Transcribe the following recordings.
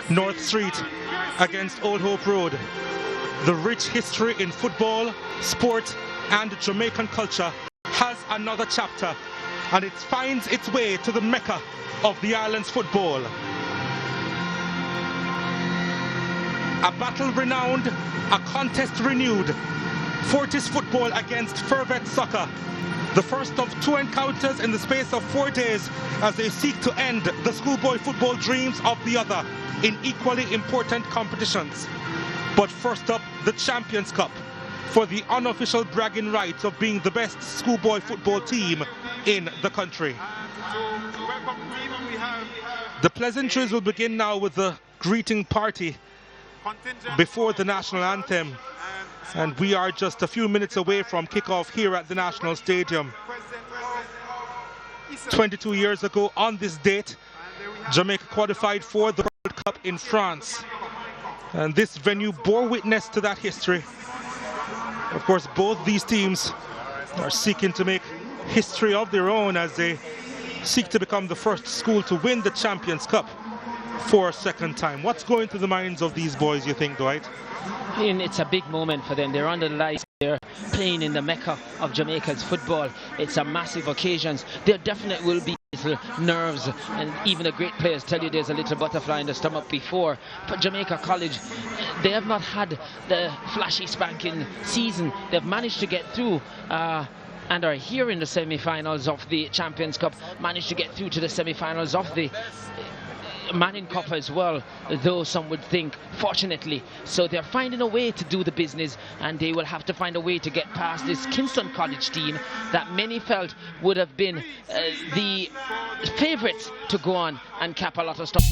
North Street against Old Hope Road. The rich history in football, sport and Jamaican culture has another chapter, and it finds its way to the Mecca of the island's football. A battle renowned, a contest renewed. Fortis football against Fervet soccer. The first of two encounters in the space of 4 days as they seek to end the schoolboy football dreams of the other in equally important competitions. But first up, the Champions Cup for the unofficial bragging rights of being the best schoolboy football team in the country. The pleasantries will begin now with the greeting party before the national anthem, and we are just a few minutes away from kickoff here at the National Stadium. 22 years ago on this date, Jamaica qualified for the World Cup in France, and this venue bore witness to that history. Of course, both these teams are seeking to make history of their own as they seek to become the first school to win the Champions Cup for a second time. What's going through the minds of these boys, you think, Dwight? It's a big moment for them. They're under the lights. They're playing in the Mecca of Jamaica's football. It's a massive occasion. There definitely will be little nerves, and even the great players tell you there's a little butterfly in the stomach before. But Jamaica College, they have not had the flashy spanking season. They've managed to get through and are here in the semi-finals of the Champions Cup, managed to get through to the semi-finals of the Manning Cup as well, though some would think, fortunately. So they're finding a way to do the business, and they will have to find a way to get past this Kingston College team that many felt would have been the favourites to go on and cap a lot of stuff.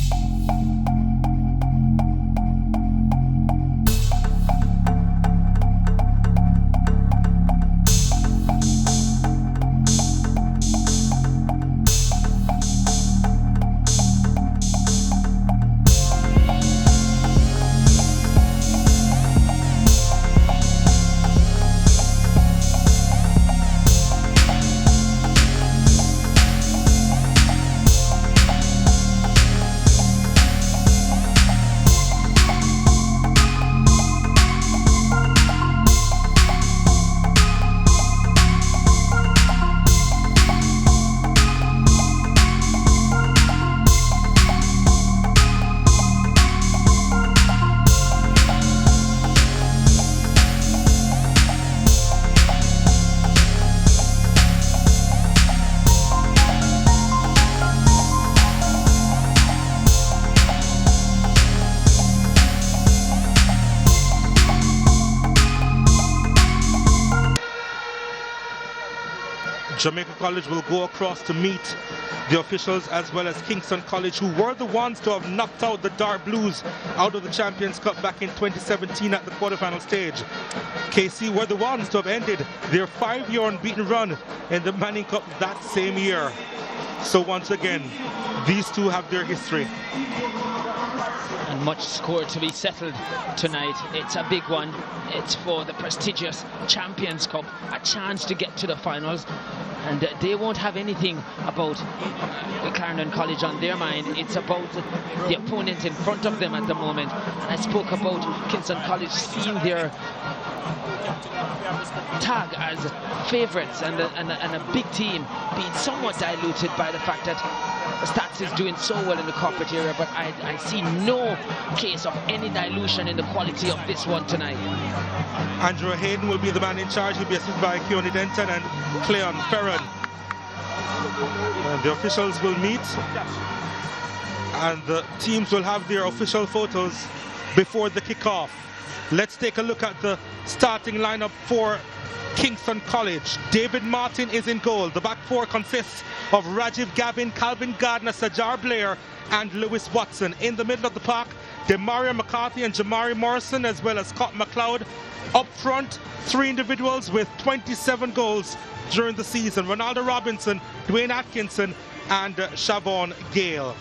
Jamaica College will go across to meet the officials as well as Kingston College, who were the ones to have knocked out the Dark Blues out of the Champions Cup back in 2017 at the quarterfinal stage. KC were the ones to have ended their 5-year unbeaten run in the Manning Cup that same year. So once again, these two have their history. And much score to be settled tonight. It's a big one. It's for the prestigious Champions Cup, a chance to get to the finals. And they won't have anything about Clarendon College on their mind. It's about the opponent in front of them at the moment. And I spoke about Kingston College seeing their tag as favourites and a big team being somewhat diluted by the fact that Stats is doing so well in the corporate area, but I see no case of any dilution in the quality of this one tonight. Andrew Hayden will be the man in charge. He'll be assisted by Keone Denton and Cleon Ferron. And the officials will meet, and the teams will have their official photos before the kickoff. Let's take a look at the starting lineup for Kingston College. David Martin is in goal. The back four consists of Rajiv Gavin, Calvin Gardner, Sajar Blair and Lewis Watson. In the middle of the park, Demaria McCarthy and Jamari Morrison, as well as Scott McLeod. Up front, three individuals with 27 goals during the season: Ronaldo Robinson, Dwayne Atkinson and Siobhan Gale.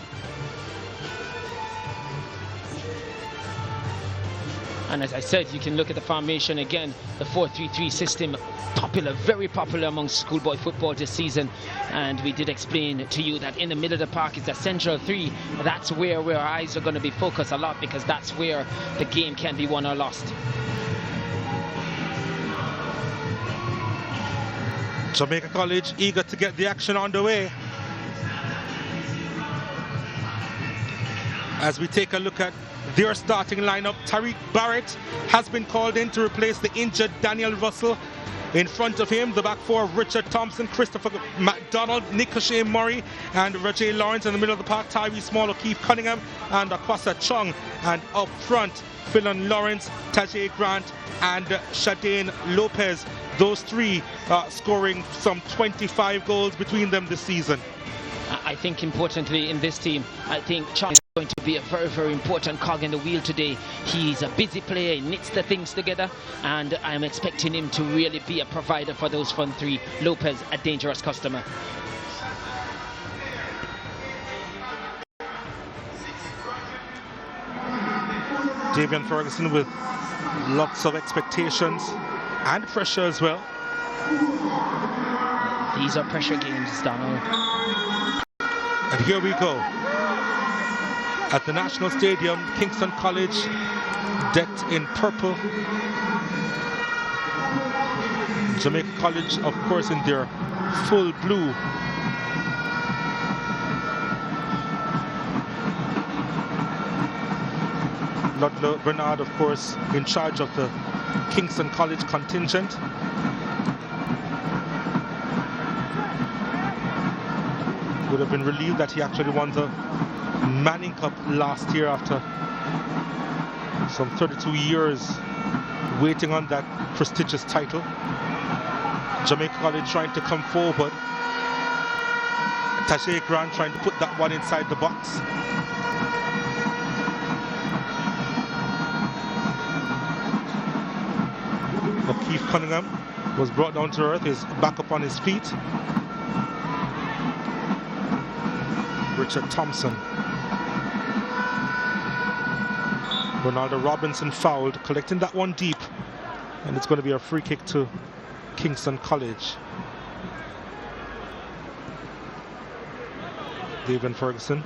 And as I said, you can look at the formation again, the 4-3-3 system, popular, very popular among schoolboy football this season. And we did explain to you that in the middle of the park is the central three. That's where our eyes are going to be focused a lot, because that's where the game can be won or lost. Jamaica College eager to get the action underway. As we take a look at their starting lineup, Tariq Barrett has been called in to replace the injured Daniel Russell. In front of him, the back four of Richard Thompson, Christopher McDonald, Nick O'Shea Murray, and Rajay Lawrence. In the middle of the park, Tyree Small, O'Keefe Cunningham, and Akwasa Chung. And up front, Philon Lawrence, Tajay Grant, and Shadane Lopez. Those three scoring some 25 goals between them this season. I think importantly in this team, I think Chung is going to be a very, very important cog in the wheel today. He's a busy player, he knits the things together, and I'm expecting him to really be a provider for those front three. Lopez, a dangerous customer. Davian Ferguson with lots of expectations and pressure as well. These are pressure games, Donald. And here we go. At the National Stadium, Kingston College decked in purple. Jamaica College, of course, in their full blue. Ludlow Bernard, of course, in charge of the Kingston College contingent. Would have been relieved that he actually won the Manning Cup last year after some 32 years waiting on that prestigious title. Jamaica College trying to come forward. Tajay Grant trying to put that one inside the box. O'Keefe Cunningham was brought down to earth, is back up on his feet. Richard Thompson. Ronaldo Robinson fouled, collecting that one deep, and it's going to be a free kick to Kingston College. Davian Ferguson,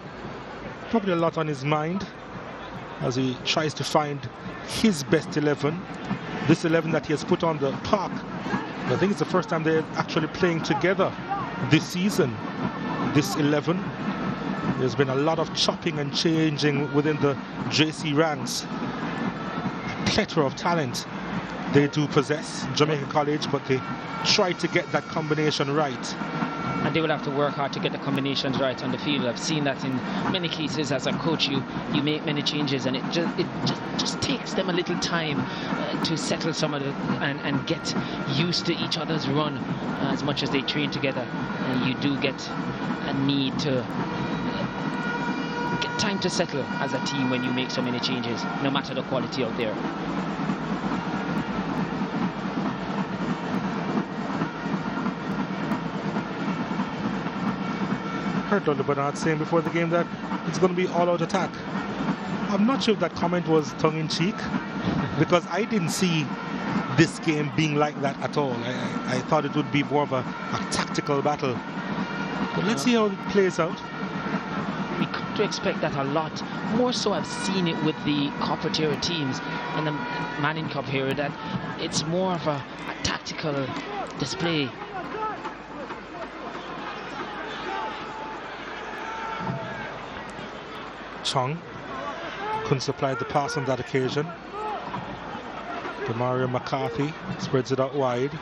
probably a lot on his mind as he tries to find his best 11. This 11 that he has put on the park, I think it's the first time they're actually playing together this season. This 11. There's been a lot of chopping and changing within the JC ranks. A plethora of talent they do possess, Jamaica College, but they try to get that combination right. And they will have to work hard to get the combinations right on the field. I've seen that in many cases as a coach. You make many changes, and it just takes them a little time to settle some of it and get used to each other's run as much as they train together. And you do get a need to get time to settle as a team when you make so many changes, no matter the quality out there. Heard Dudley Bernard saying before the game that it's going to be all-out attack. I'm not sure if that comment was tongue-in-cheek, because I didn't see this game being like that at all. I thought it would be more of a tactical battle. But let's see how it plays out. We come to expect that a lot. More so I've seen it with the corporate era teams and the Manning Cup era, that it's more of a tactical display. Chung couldn't supply the pass on that occasion. Demario McCarthy spreads it out wide.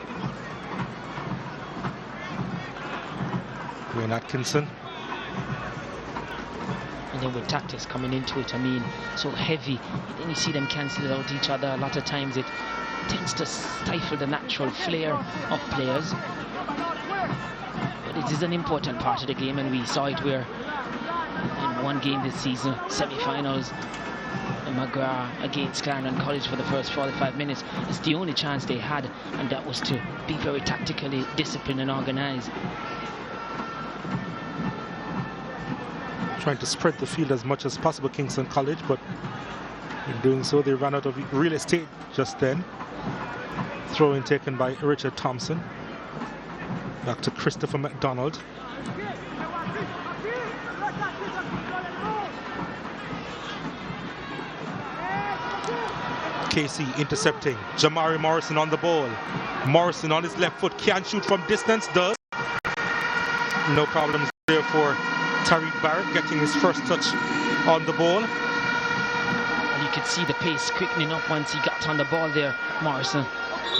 Wayne Atkinson. And then with tactics coming into it, I mean, so heavy. Then you see them cancel out each other. A lot of times it tends to stifle the natural flair of players. But it is an important part of the game, and we saw it where in one game this season, semi-finals, McGrath against Clarendon College for the first 45 minutes. It's the only chance they had, and that was to be very tactically disciplined and organized. Trying to spread the field as much as possible, Kingston College, but In doing so, they ran out of real estate just then. Throw-in taken by Richard Thompson. Back to Christopher McDonald. Casey intercepting. Jamari Morrison on the ball. Morrison on his left foot, can't shoot from distance, does. No problems there for Tariq Barrett getting his first touch on the ball. And you could see the pace quickening up once he got on the ball there. Morrison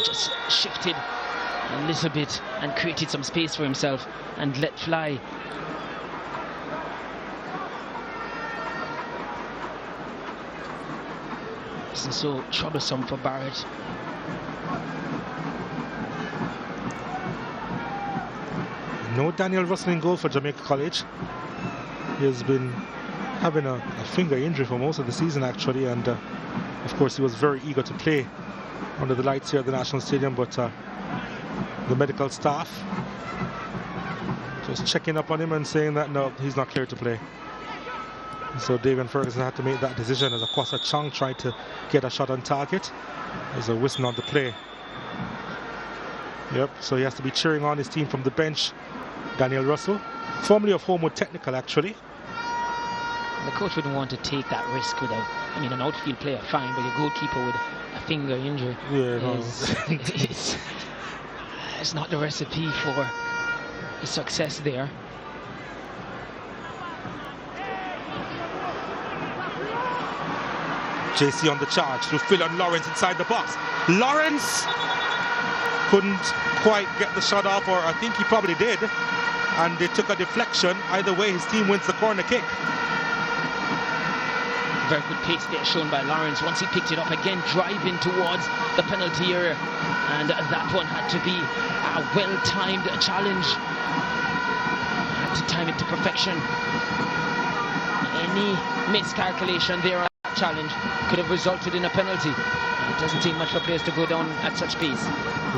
just shifted a little bit and created some space for himself and let fly. This is so troublesome for Barrett. No Daniel Russell in goal for Jamaica College. He has been having a finger injury for most of the season actually, and of course he was very eager to play under the lights here at the National Stadium, but the medical staff just checking up on him and saying that no, he's not clear to play. So Davian Ferguson had to make that decision as Akwasa Chung tried to get a shot on target. There's a whistle on the play. Yep, so he has to be cheering on his team from the bench. Daniel Russell, formerly of Homewood Technical actually. The coach wouldn't want to take that risk without, I mean, an outfield player fine, but your goalkeeper with a finger injury it's not the recipe for success there. JC on the charge to Phil and Lawrence inside the box. Lawrence couldn't quite get the shot off, or I think he probably did, and they took a deflection. Either way, his team wins the corner kick. Very good pace there shown by Lawrence. Once he picked it up again, driving towards the penalty area, and that one had to be a well-timed challenge. Had to time it to perfection. Any miscalculation there on that challenge could have resulted in a penalty. It doesn't take much for players to go down at such pace.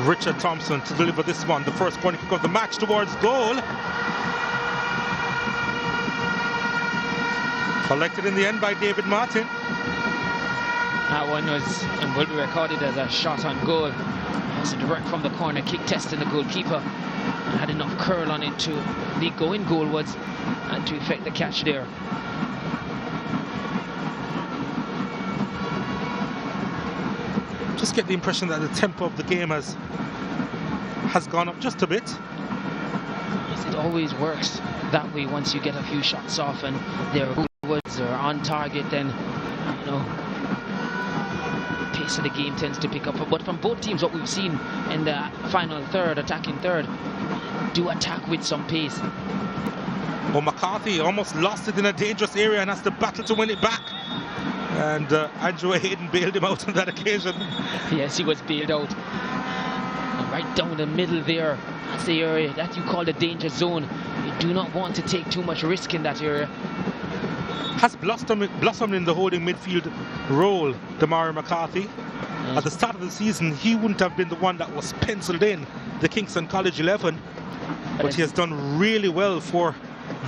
Richard Thompson to deliver this one, the first corner kick of the match towards goal. Collected in the end by David Martin. That one was and will be recorded as a shot on goal. It's a direct from the corner kick, testing the goalkeeper. And had enough curl on it to be going goalwards and to effect the catch there. Just get the impression that the tempo of the game has gone up just a bit. Yes, it always works that way. Once you get a few shots off and they're goalwards or on target, then you know the pace of the game tends to pick up. But from both teams, what we've seen in the final third, attacking third, do attack with some pace. Well, McCarthy almost lost it in a dangerous area and has to battle to win it back. And Andrew Hayden bailed him out on that occasion. Yes, he was bailed out. And right down the middle there, that's the area that you call the danger zone. You do not want to take too much risk in that area. Has blossomed in the holding midfield role, Damari McCarthy. Yes. At the start of the season, he wouldn't have been the one that was penciled in the Kingston College 11. But he has done really well for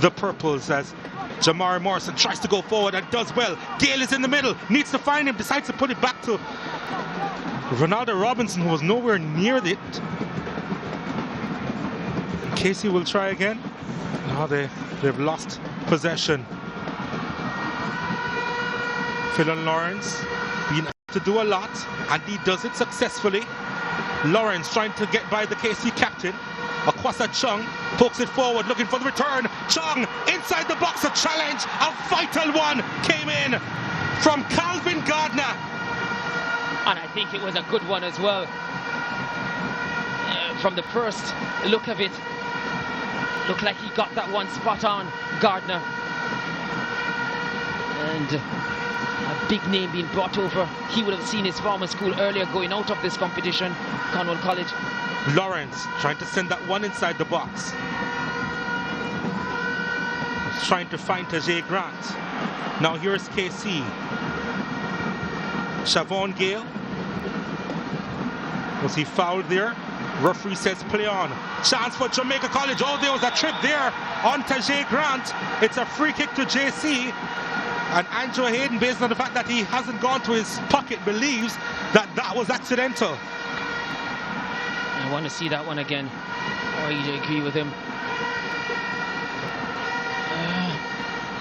the Purples as Jamari Morrison tries to go forward and does well. Gale is in the middle, needs to find him, decides to put it back to Ronaldo Robinson, who was nowhere near it. Casey will try again. Now they've lost possession. Phil and Lawrence being asked to do a lot, and he does it successfully. Lawrence trying to get by the KC captain. Akwasa Chung pokes it forward, looking for the return. Chung inside the box, a challenge, a vital one came in from Calvin Gardner. And I think it was a good one as well. From the first look of it, looked like he got that one spot on, Gardner. And a big name being brought over. He would have seen his former school earlier going out of this competition, Cornwall College. Lawrence trying to send that one inside the box. Trying to find Tajay Grant. Now here's KC. Shavon Gale. Was he fouled there? Referee says play on. Chance for Jamaica College. Oh, there was a trip there on Tajay Grant. It's a free kick to JC. And Andrew Hayden, based on the fact that he hasn't gone to his pocket, believes that that was accidental. I want to see that one again. I agree with him.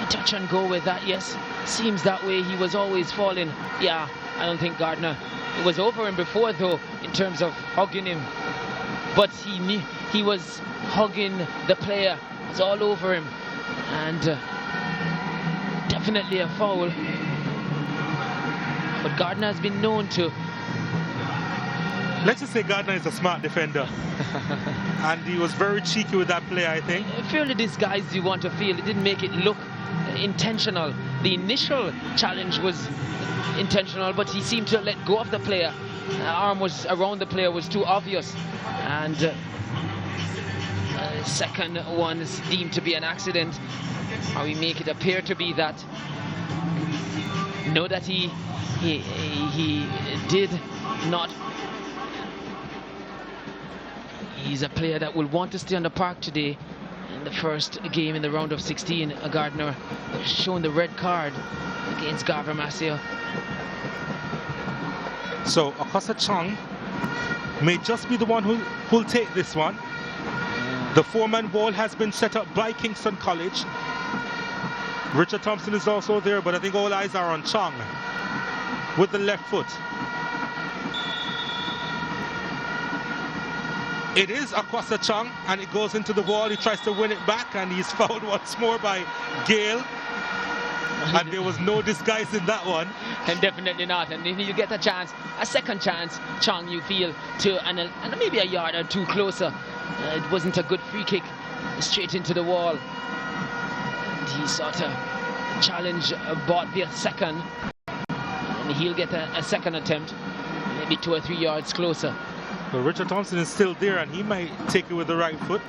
Touch and go with that, yes. Seems that way. He was always falling. Yeah, I don't think Gardner. It was over him before, though, in terms of hugging him. But he knew he was hugging the player. It was all over him. And definitely a foul. But Gardner has been known to... Let's just say Gardner is a smart defender. And he was very cheeky with that play, I think. Fairly disguised, you want to feel. It didn't make it look intentional. The initial challenge was intentional, but he seemed to let go of the player. Arm was around the player was too obvious. And second one is deemed to be an accident. Or we make it appear to be that. Know that he did not. He's a player that will want to stay on the park today. In the first game in the round of 16, Gardner shown the red card against Garver Massey. So Akosa Chong may just be the one who'll take this one. The four-man wall has been set up by Kingston College. Richard Thompson is also there, but I think all eyes are on Chong with the left foot. It is Akwasa Chong, and it goes into the wall. He tries to win it back, and he's fouled once more by Gale. And there was no disguising that one. And definitely not. And if you get a chance, a second chance, Chong, you feel, to and maybe a yard or two closer. It wasn't a good free kick, straight into the wall. And he sort of challenge bought the second, and he'll get a second attempt, maybe 2 or 3 yards closer. But Richard Thompson is still there, and he might take it with the right foot.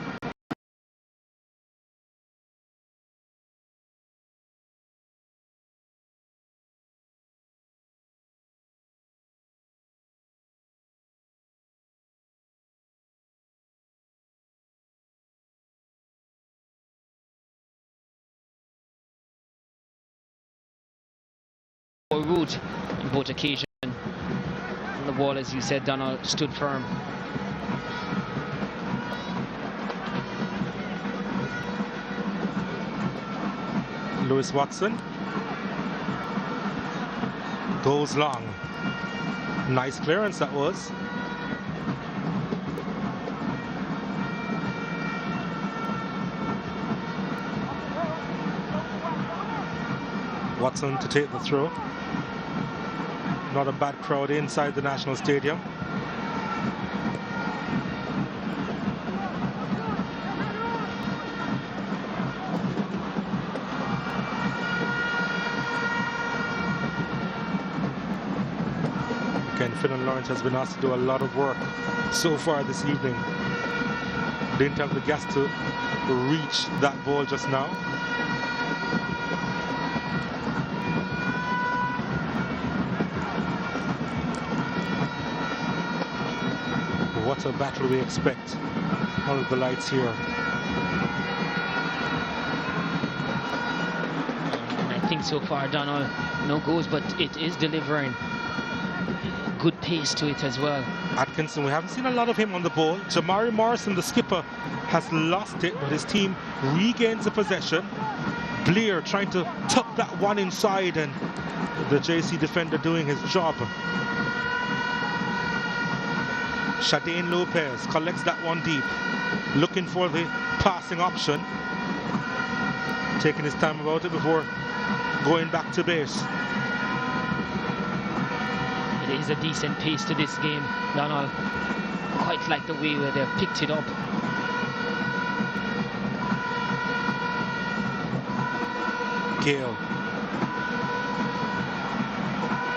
Route on both occasions. And the wall, as you said, Donald, stood firm. Lewis Watson goes long. Nice clearance that was. Watson to take the throw. Not a bad crowd inside the National Stadium. Again, Finn and Lawrence has been asked to do a lot of work so far this evening. Didn't have the gas to reach that ball just now. What a battle we expect out of the lights here. And I think so far, Donald, no goals, but it is delivering. Good pace to it as well. Atkinson, we haven't seen a lot of him on the ball. Jamari Morrison, the skipper, has lost it, but his team regains the possession. Blair trying to tuck that one inside, and the JC defender doing his job. Shadane Lopez collects that one deep, looking for the passing option, taking his time about it before going back to base. It is a decent pace to this game, Donald. Quite like the way where they've picked it up. Gale,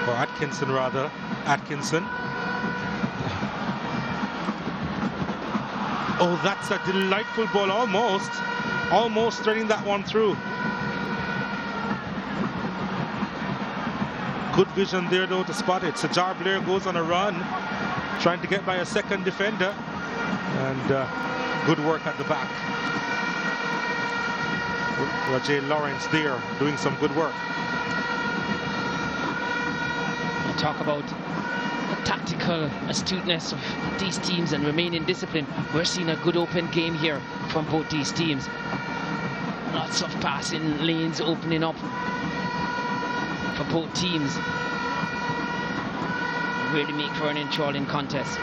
or Atkinson rather, Atkinson. Oh, that's a delightful ball, almost threading that one through. Good vision there though to spot it. Sajar Blair goes on a run, trying to get by a second defender, and good work at the back. Rajay Lawrence there doing some good work. talk about the tactical astuteness of these teams and remaining disciplined. We're seeing a good open game here from both these teams. Lots of passing lanes opening up for both teams. Really make for an enthralling contest.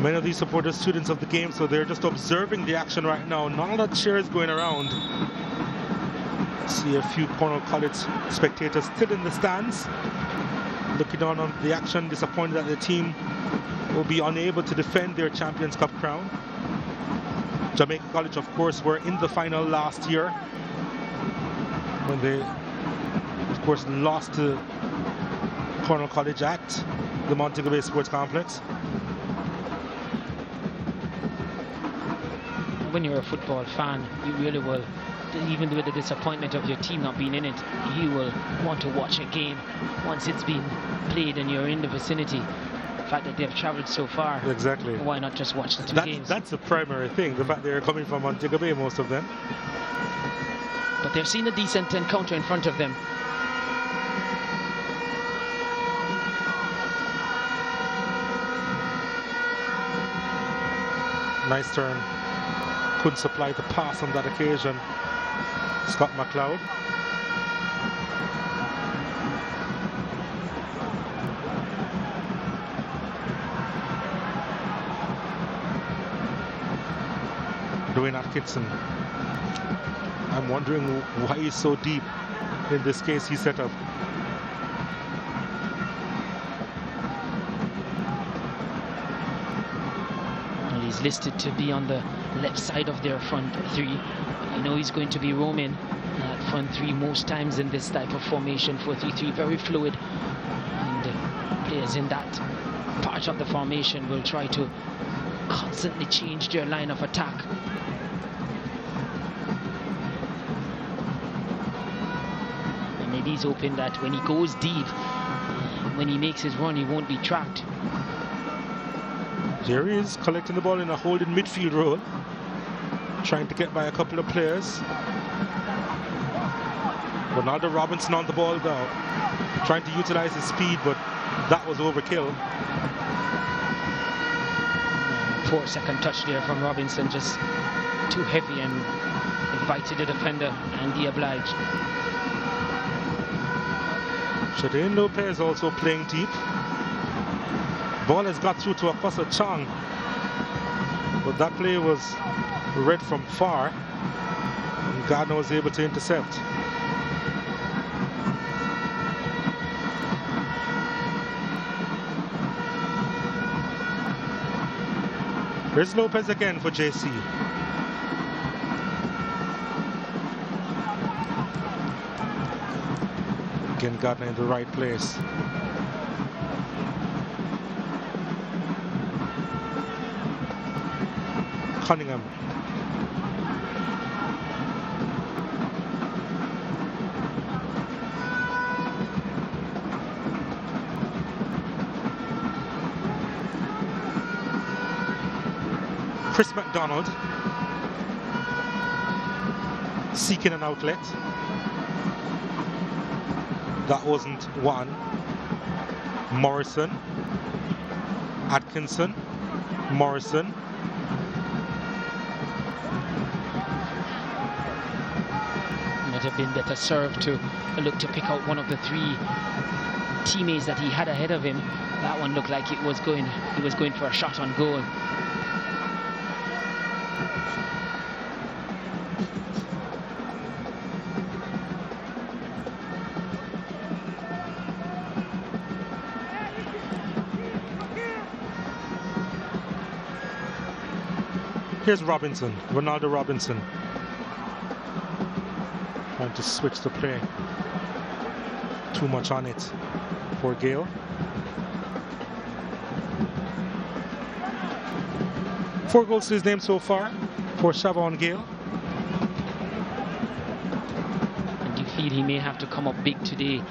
Many of these supporters students of the game, so they're just observing the action right now. None of that cheers going around. See a few Cornell College spectators still in the stands, looking on the action, disappointed that the team will be unable to defend their Champions Cup crown. Jamaica College, of course, were in the final last year when they, of course, lost to Cornell College at the Montego Bay Sports Complex. When you're a football fan, you really will, even with the disappointment of your team not being in it, you will want to watch a game once it's been played and you're in the vicinity. The fact that they've traveled so far, exactly. Why not just watch the two games? That's the primary thing, the fact they're coming from Montego Bay, most of them. But they've seen a decent encounter in front of them. Nice turn. Couldn't supply the pass on that occasion. Scott McLeod. Dwayne Atkinson. I'm wondering why he's so deep. In this case, he set up. He's listed to be on the left side of their front three. You know he's going to be roaming at front three most times in this type of formation, 4-3-3, very fluid. And players in that part of the formation will try to constantly change their line of attack. And he's hoping that when he goes deep, when he makes his run, he won't be tracked. Jerry is collecting the ball in a holding midfield role, trying to get by a couple of players. Ronaldo Robinson on the ball now, trying to utilize his speed, but that was overkill. Poor second touch there from Robinson, just too heavy and invited the defender and he obliged. Shadane Lopez also playing deep. Ball has got through to Akosa Chang, but that play was read from far, and Gardner was able to intercept. Here's Lopez again for JC. Again, Gardner in the right place. Cunningham. Chris McDonald seeking an outlet. That wasn't one. Morrison. Atkinson. Morrison. Have been better served to look to pick out one of the three teammates that he had ahead of him. That one looked like he was going for a shot on goal. Here's Robinson, Ronaldo Robinson. Trying to switch the play. Too much on it for Gale. 4 goals to his name so far for Siobhan Gale. And you feel he may have to come up big today.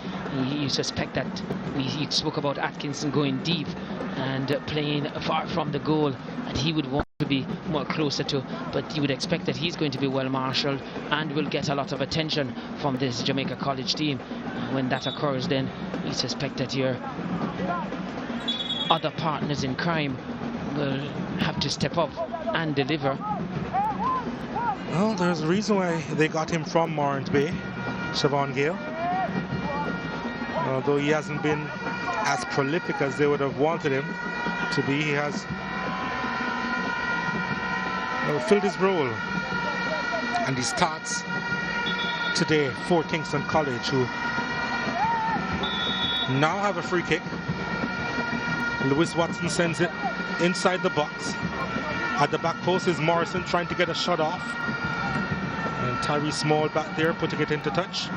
You suspect that we spoke about Atkinson going deep and playing far from the goal, and he would want to be more closer to, but you would expect that he's going to be well marshalled and will get a lot of attention from this Jamaica College team. When that occurs, then you suspect that your other partners in crime will have to step up and deliver. Well, there's a reason why they got him from Morant Bay, Siobhan Gale. Although he hasn't been as prolific as they would have wanted him to be, he has filled his role. And he starts today for Kingston College, who now have a free kick. Lewis Watson sends it inside the box. At the back post is Morrison trying to get a shot off. And Tyree Small back there putting it into touch.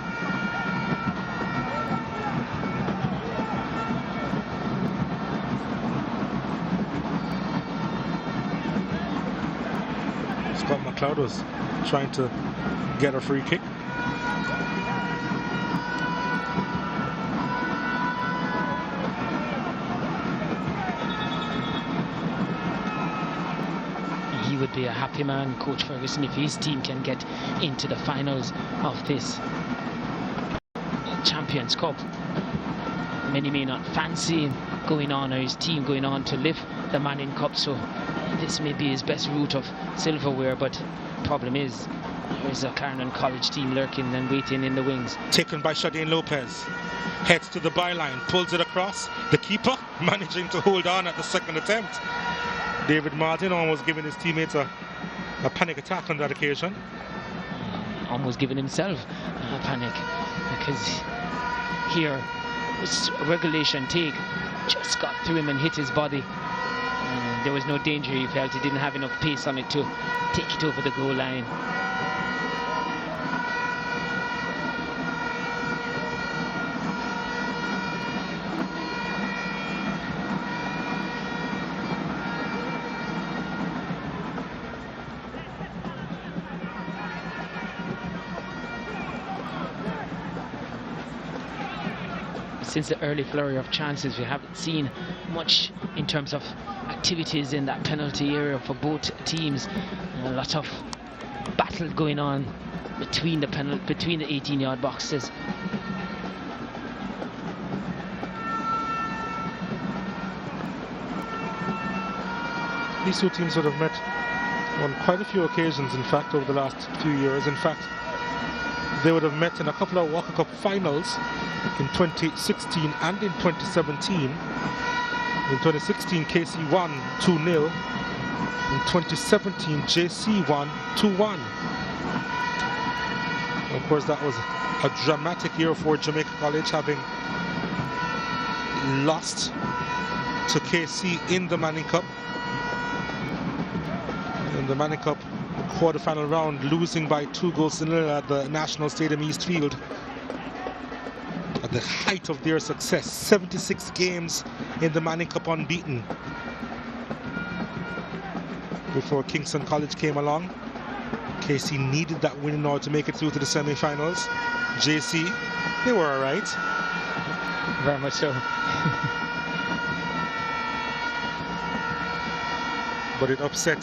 Scott McLeod was trying to get a free kick. He would be a happy man, Coach Ferguson, if his team can get into the finals of this Champions Cup. Many may not fancy going on, or his team going on to lift the Manning Cup, so this may be his best route of silverware, but problem is there's a Clarendon College team lurking and waiting in the wings. Taken by Shadane Lopez, heads to the byline, pulls it across. The keeper managing to hold on at the second attempt. David Martin almost giving his teammates a panic attack on that occasion. Almost giving himself a panic, because here was a regulation take, just got through him and hit his body. There was no danger. He felt he didn't have enough pace on it to take it over the goal line. Since the early flurry of chances, we haven't seen much in terms of activities in that penalty area for both teams. A lot of battle going on between the 18-yard boxes. These two teams would have met on quite a few occasions, in fact, over the last few years. In fact, they would have met in a couple of Walker Cup finals in 2016 and in 2017. In 2016, KC won 2-0. In 2017, JC won 2-1. Of course, that was a dramatic year for Jamaica College, having lost to KC in the Manning Cup. In the Manning Cup quarter-final round, losing by 2-0 at the National Stadium East Field. At the height of their success, 76 games in the Manning Cup unbeaten before Kingston College came along. KC needed that win in order to make it through to the semi-finals. JC, they were all right. Very much so. But it upset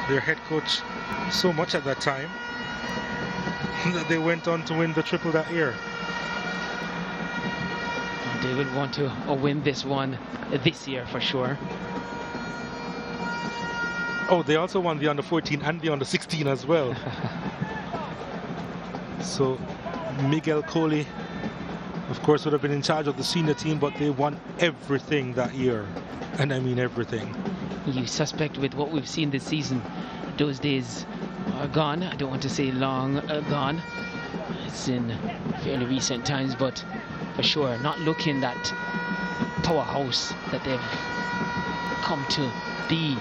their head coach so much at that time that they went on to win the triple that year. They would want to win this one this year for sure. Oh, they also won the under-14 and the under-16 as well. So Miguel Coley, of course, would have been in charge of the senior team, but they won everything that year. And I mean everything. You suspect with what we've seen this season, those days are gone. I don't want to say long gone. It's in fairly recent times, but for sure not looking that powerhouse that they've come to be.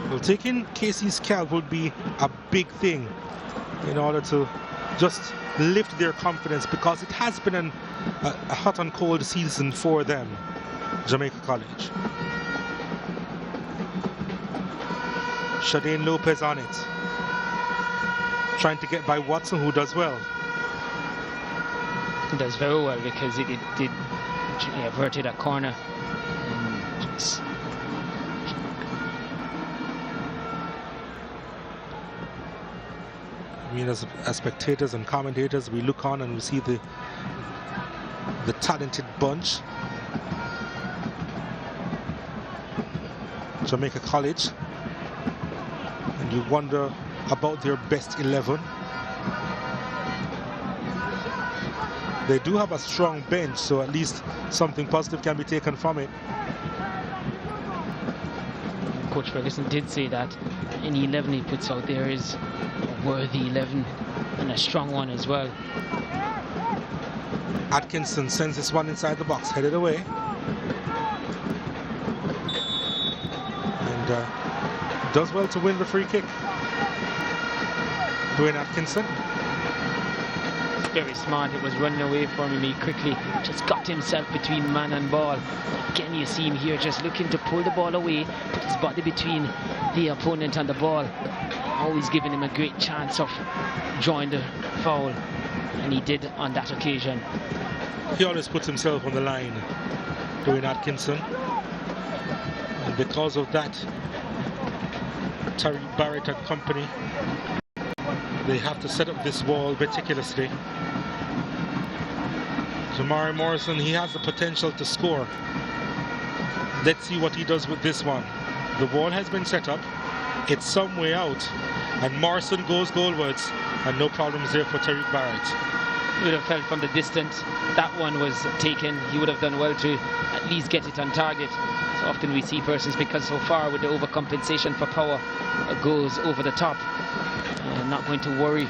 Well, taking KC's scalp would be a big thing in order to just lift their confidence, because it has been a hot and cold season for them. Jamaica College. Shadane Lopez on it. Trying to get by Watson, who does well. He does very well because he averted a corner. I mean, as spectators and commentators, we look on and we see the talented bunch. Jamaica College. And you wonder about their best 11. They do have a strong bench, so at least something positive can be taken from it. Coach Ferguson did say that any 11 he puts out there is a worthy 11 and a strong one as well. Atkinson sends this one inside the box, headed away. And does well to win the free kick. Dwayne Atkinson. Very smart. It was running away from him. He quickly just got himself between man and ball. Again, you see him here just looking to pull the ball away, put his body between the opponent and the ball. Always giving him a great chance of drawing the foul, and he did on that occasion. He always puts himself on the line, Dwayne Atkinson. And because of that, Tariq Barrett and company, they have to set up this wall meticulously. Jamari Morrison, he has the potential to score. Let's see what he does with this one. The wall has been set up. It's some way out. And Morrison goes goalwards. And no problems there for Tariq Barrett. You would have felt from the distance that one was taken. He would have done well to at least get it on target. So often we see persons, because so far with the overcompensation for power, goes over the top. Not going to worry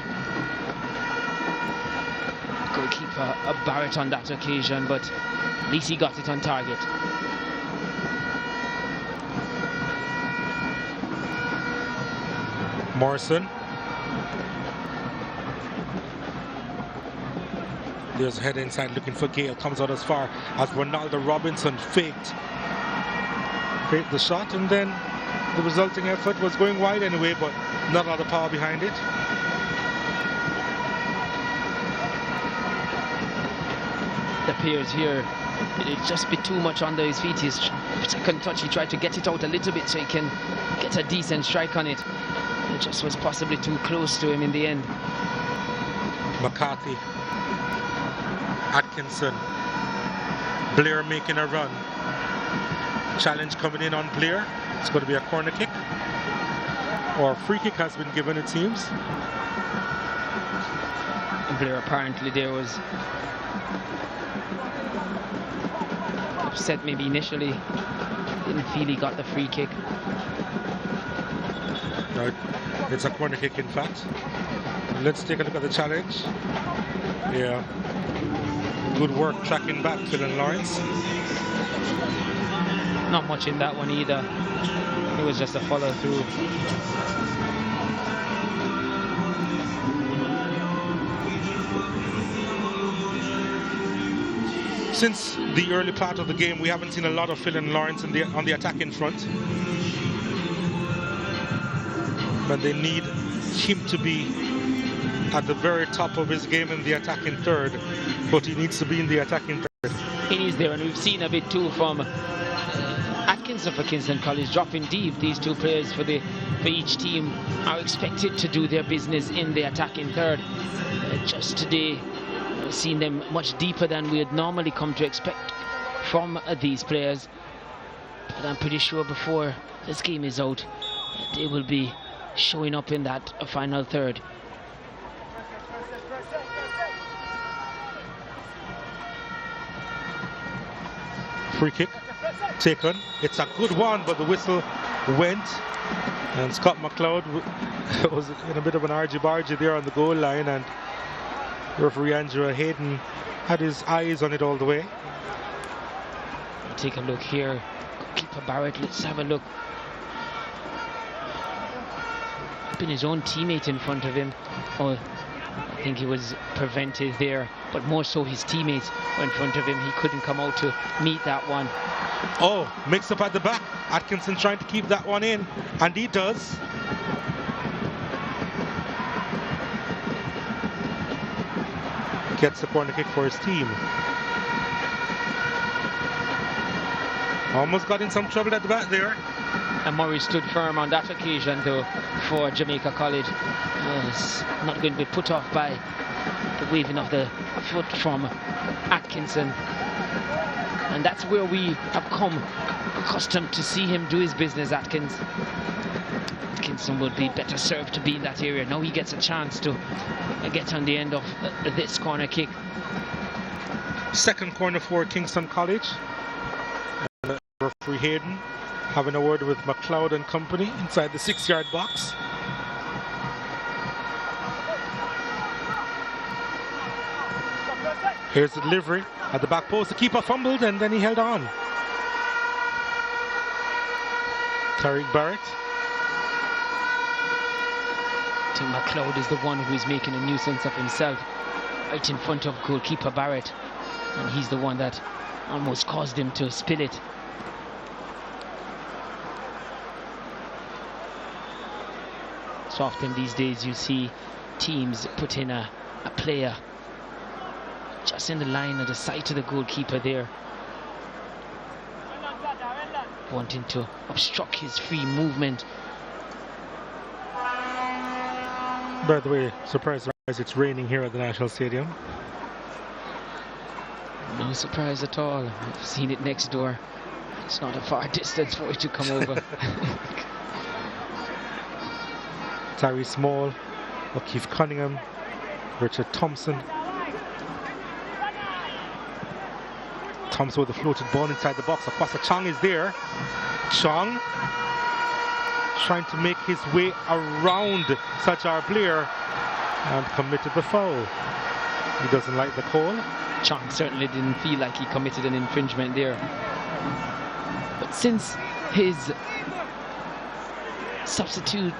goalkeeper Barrett on that occasion, but at least he got it on target. Morrison. There's a head inside looking for Gale. Comes out as far as Ronaldo Robinson faked the shot, and then the resulting effort was going wide anyway, but not a lot of power behind it. It appears here it's just a bit too much under his feet. His second touch, he tried to get it out a little bit so he can get a decent strike on it. It just was possibly too close to him in the end. McCarthy, Atkinson, Blair making a run. Challenge coming in on Blair. It's going to be a corner kick. Or a free kick has been given, it seems. Blair apparently there was upset maybe initially. Didn't feel he got the free kick. No, it's a corner kick in fact. Let's take a look at the challenge. Yeah. Good work tracking back Phil and Lawrence. Not much in that one either. It was just a follow through. Since the early part of the game, we haven't seen a lot of Phil and Lawrence on the attacking front. But they need him to be at the very top of his game in the attacking third. But he needs to be in the attacking third. He is there, and we've seen a bit too from Atkinson for Kingston College dropping deep. These two players for each team are expected to do their business in the attacking third. Just today, we've seen them much deeper than we would normally come to expect from these players. But I'm pretty sure before this game is out, they will be showing up in that final third. Free kick taken. It's a good one, but the whistle went, and Scott McLeod was in a bit of an argy-bargy there on the goal line, and referee Andrew Hayden had his eyes on it all the way. Take a look here. Keeper Barrett, let's have a look. Been his own teammate in front of him. Oh, I think he was prevented there, but more so his teammates were in front of him. He couldn't come out to meet that one. Oh, mix up at the back. Atkinson trying to keep that one in, and he does. Gets the corner kick for his team. Almost got in some trouble at the back there. And Murray stood firm on that occasion, though, for Jamaica College. It's not going to be put off by the waving of the foot from Atkinson. And that's where we have come accustomed to see him do his business, Atkins. Atkinson would be better served to be in that area. Now he gets a chance to get on the end of this corner kick. Second corner for Kingston College. Referee Hayden having a word with McLeod and company inside the 6-yard box. Here's the delivery at the back post. The keeper fumbled and then he held on. Tariq Barrett. I think McLeod is the one who is making a nuisance of himself right in front of goalkeeper Barrett, and he's the one that almost caused him to spill it. So often these days you see teams put in a player just in the line of the sight of the goalkeeper there, wanting to obstruct his free movement. By the way, surprise, it's raining here at the National Stadium. No surprise at all. I've seen it next door. It's not a far distance for it to come over. Tyree Small, O'Keefe Cunningham, Richard Thompson. Thompson with a floated ball inside the box. Akwasa Chong is there. Chong trying to make his way around Sajjar Blair and committed the foul. He doesn't like the call. Chong certainly didn't feel like he committed an infringement there. But since his substitution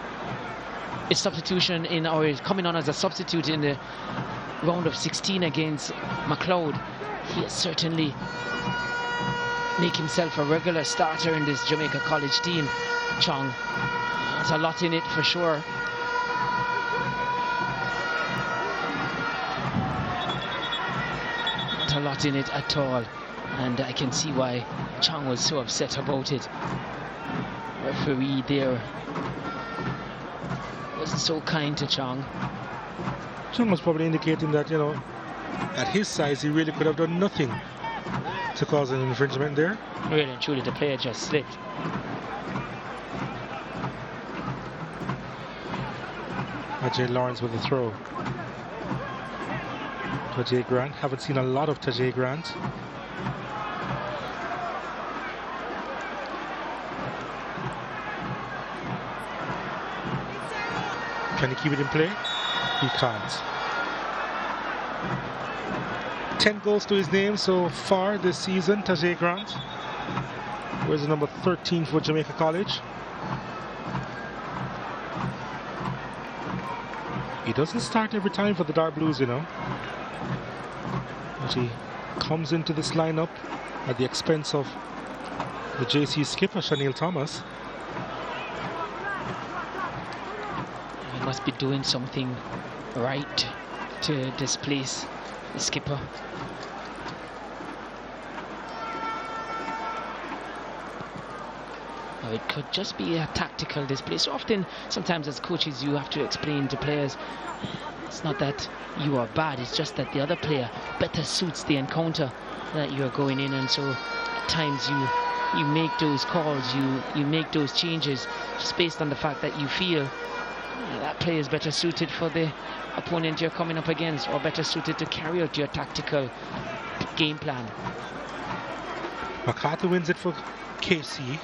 in, or is coming on as a substitute in the round of 16 against McLeod, he has certainly made himself a regular starter in this Jamaica College team. Chong, there's a lot in it for sure. Not a lot in it at all, and I can see why Chong was so upset about it. Referee there wasn't so kind to Chong. Chong was probably indicating that, you know, at his size he really could have done nothing to cause an infringement there. Really and truly the player just slipped. Tajay Lawrence with the throw. Tajay Grant. Haven't seen a lot of Tajay Grant. Can he keep it in play? He can't. 10 goals to his name so far this season, Tajay Grant. Where's the number 13 for Jamaica College? He doesn't start every time for the Dark Blues, you know. But he comes into this lineup at the expense of the JC skipper, Shanil Thomas. He must be doing something right to displace the skipper. Or it could just be a tactical display. So often, sometimes as coaches, you have to explain to players, it's not that you are bad, it's just that the other player better suits the encounter that you're going in, and so at times you make those calls, you make those changes just based on the fact that you feel that player is better suited for the opponent you're coming up against, or better suited to carry out your tactical game plan. MacArthur wins it for KC.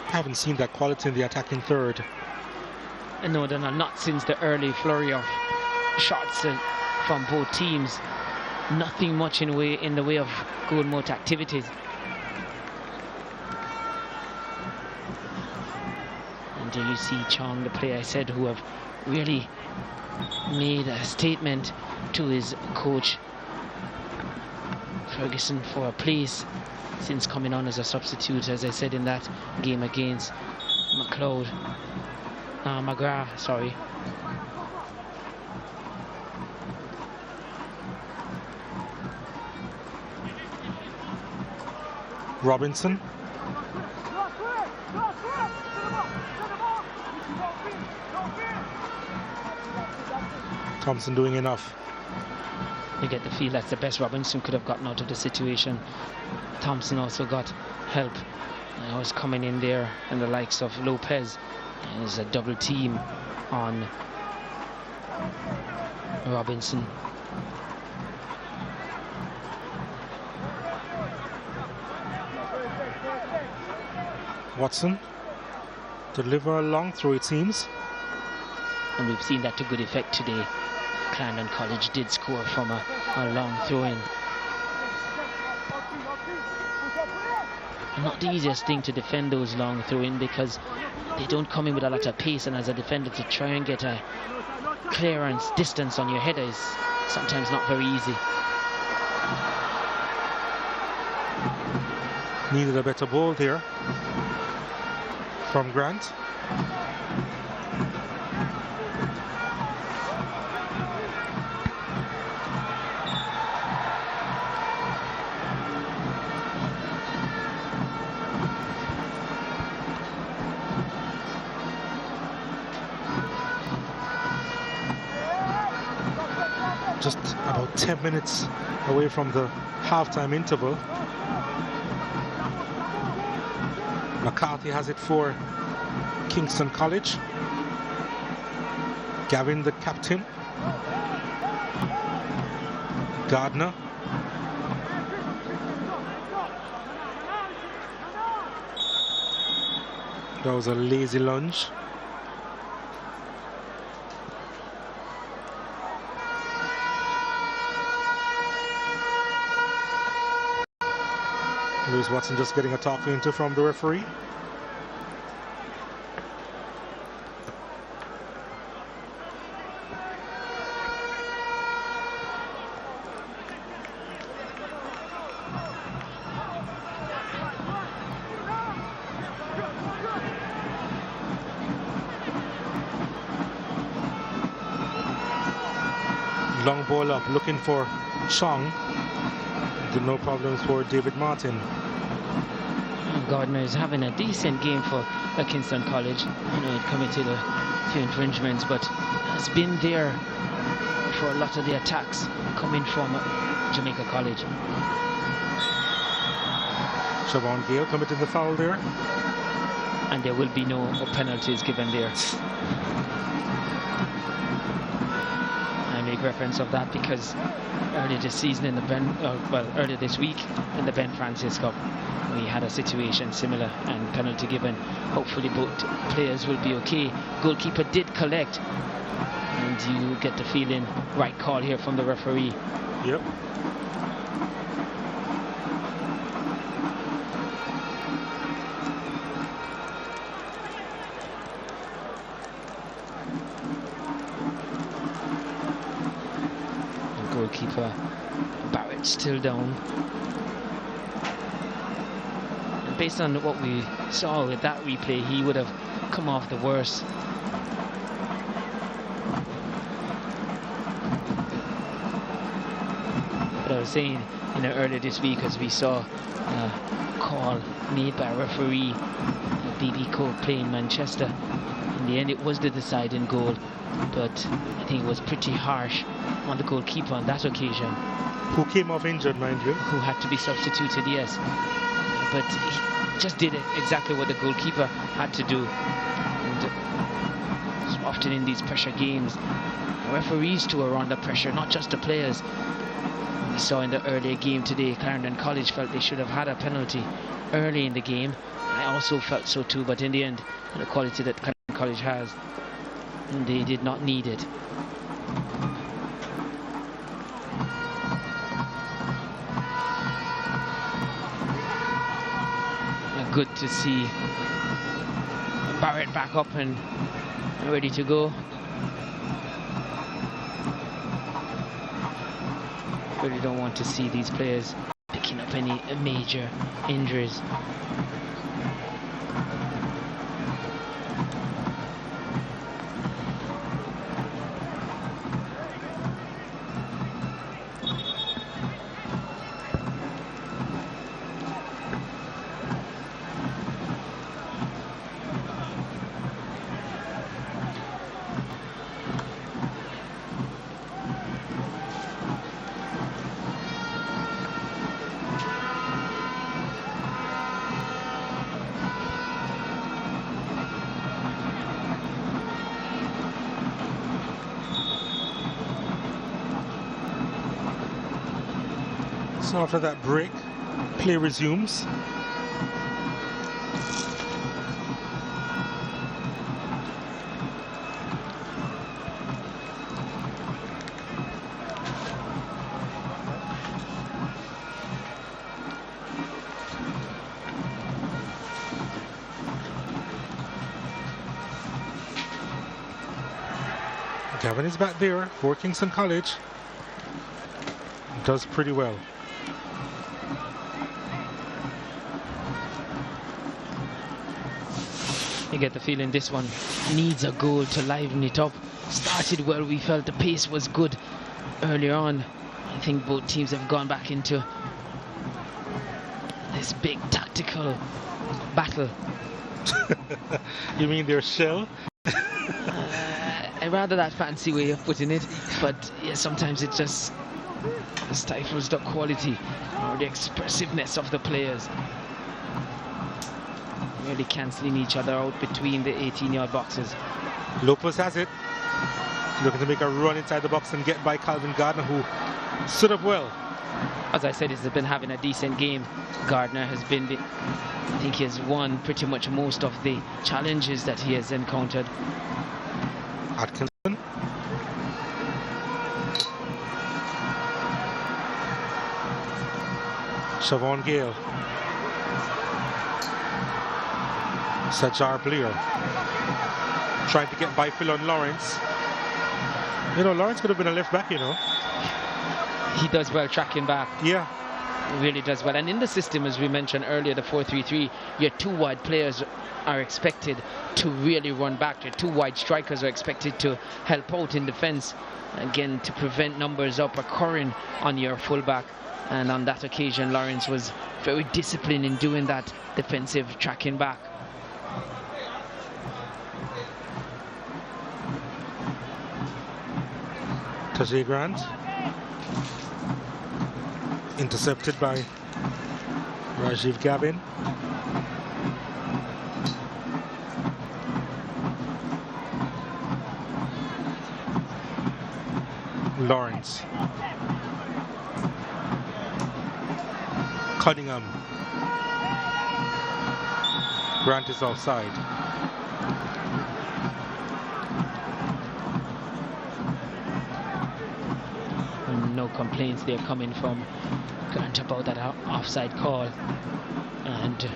I haven't seen that quality in the attacking third. No, they're not since the early flurry of shots from both teams. Nothing much in the way of goal mouth activities. And you see Chong, the player I said, who have really made a statement to his coach Ferguson for a place since coming on as a substitute, as I said in that game against McGrath, sorry. Robinson. Thompson doing enough. You get the feel that's the best Robinson could have gotten out of the situation. Thompson also got help. I was coming in there, and the likes of Lopez. There's a double team on Robinson. Watson deliver a long throw, it seems. And we've seen that to good effect today. Clarendon College did score from a long throw-in. Not the easiest thing to defend those long throw-in, because they don't come in with a lot of pace, and as a defender to try and get a clearance distance on your header is sometimes not very easy. Needed a better ball there from Grant. Just about 10 minutes away from the halftime interval. McCarthy has it for Kingston College. Gavin, the captain. Gardner. That was a lazy lunge. Lewis Watson just getting a talking to from the referee. Long ball up, looking for Chong. No problems for David Martin. Gardner is having a decent game for Kingston College. You know, he committed a few infringements, but has been there for a lot of the attacks coming from Jamaica College. Siobhan Gale committed the foul there. And there will be no penalties given there. I make reference of that because earlier this season in the earlier this week in the Ben Francis Cup, we had a situation similar and penalty given. Hopefully both players will be okay. Goalkeeper did collect, and you get the feeling right call here from the referee. Yep. And goalkeeper Barrett still down. Based on what we saw with that replay, he would have come off the worst. But I was saying, you know, earlier this week, as we saw a call made by a referee, B.B. Cole playing Manchester. In the end, it was the deciding goal, but I think it was pretty harsh on the goalkeeper on that occasion. Who came off injured, mind you. Who had to be substituted, yes. But he just did exactly what the goalkeeper had to do. And so often in these pressure games, referees too are under pressure, not just the players. We saw in the earlier game today, Clarendon College felt they should have had a penalty early in the game. I also felt so too, but in the end, the quality that Clarendon College has, they did not need it. Good to see firing back up and ready to go. Really don't want to see these players picking up any major injuries. So after that break, play resumes. Gavin is back there for Kingston College. Does pretty well. You get the feeling this one needs a goal to liven it up. Started well, we felt the pace was good earlier on. I think both teams have gone back into this big tactical battle. You mean their shell? I rather that fancy way of putting it, but yeah, sometimes it just stifles the quality or the expressiveness of the players. Really cancelling each other out between the 18-yard boxes. Lopez has it. Looking to make a run inside the box and get by Calvin Gardner, who stood up well. As I said, he's been having a decent game. Gardner has been, I think he has won pretty much most of the challenges that he has encountered. Atkinson. Siobhan Gale. Sajar Blair trying to get by Philon Lawrence. You know, Lawrence could have been a left back, you know. He does well tracking back. Yeah. He really does well. And in the system, as we mentioned earlier, the 4-3-3, your two wide players are expected to really run back. Your two wide strikers are expected to help out in defence, again, to prevent numbers up occurring on your fullback. And on that occasion, Lawrence was very disciplined in doing that defensive tracking back. Tajay Grant. Intercepted by Rajiv Gavin. Lawrence. Cunningham. Grant is offside. No complaints there coming from Grant about that offside call. And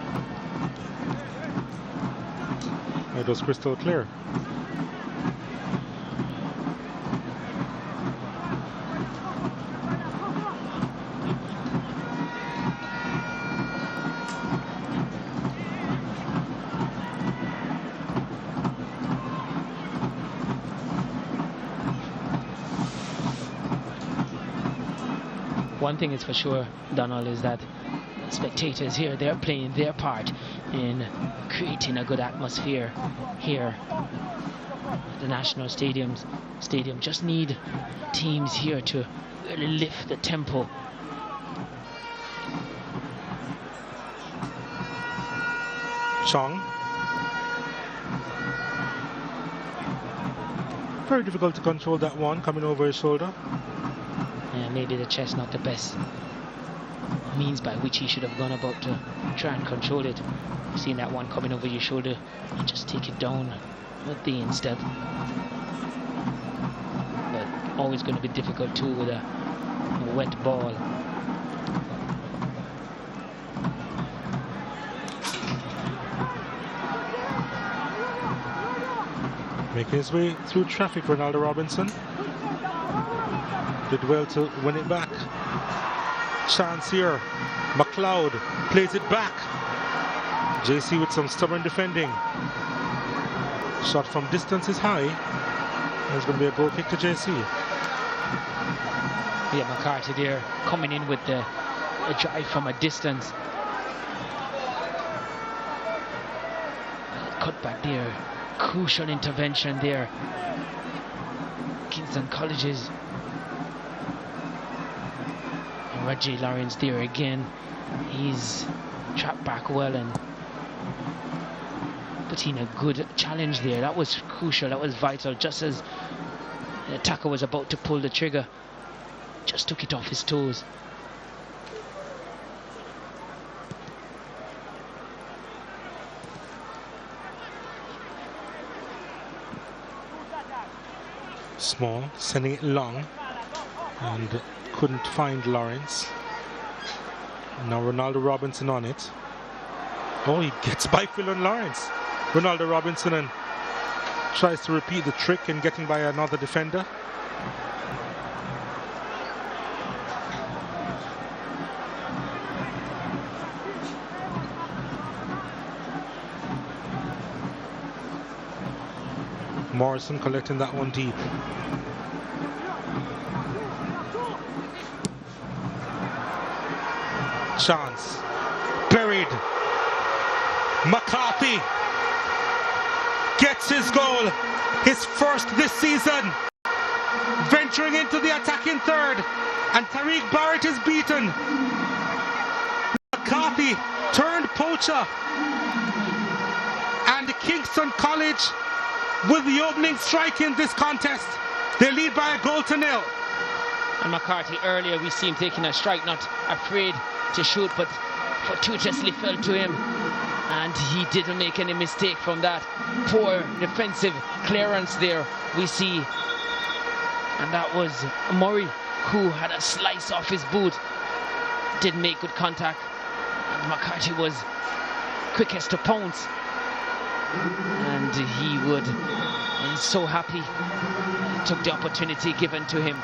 it was crystal clear. one thing is for sure, Donald, is that spectators here, they're playing their part in creating a good atmosphere here. The National Stadium just need teams here to really lift the tempo. Chong. Very difficult to control that one coming over his shoulder. Yeah, maybe the chest not the best means by which he should have gone about to try and control it. Seeing that one coming over your shoulder, you just take it down with the instead. But always going to be difficult too with a wet ball. Making his way through traffic, Ronaldo Robinson. Did well to win it back. Chance here. McLeod plays it back. JC with some stubborn defending. Shot from distance is high. There's going to be a goal kick to JC. Yeah, McCarthy there coming in with a drive from a distance. Cut back there. Crucial intervention there. Kingston College's Reggie Lawrence there again. He's trapped back well and put in a good challenge there. That was crucial, that was vital. Just as the attacker was about to pull the trigger, just took it off his toes. Small, sending it long, and couldn't find Lawrence. Now Ronaldo Robinson on it. Oh, he gets by Phil and Lawrence. Ronaldo Robinson and tries to repeat the trick and getting by another defender. Morrison collecting that one deep. Chance. Buried. McCarthy gets his goal. His first this season. Venturing into the attacking third. And Tariq Barrett is beaten. McCarthy turned poacher. And Kingston College with the opening strike in this contest. They lead by a goal to nil. And McCarthy earlier, we see him taking a strike, not afraid to shoot, but fortuitously fell to him. And he didn't make any mistake from that. Poor defensive clearance there, we see. And that was Murray, who had a slice off his boot. Didn't make good contact. And McCarthy was quickest to pounce. And he's so happy. Took the opportunity given to him.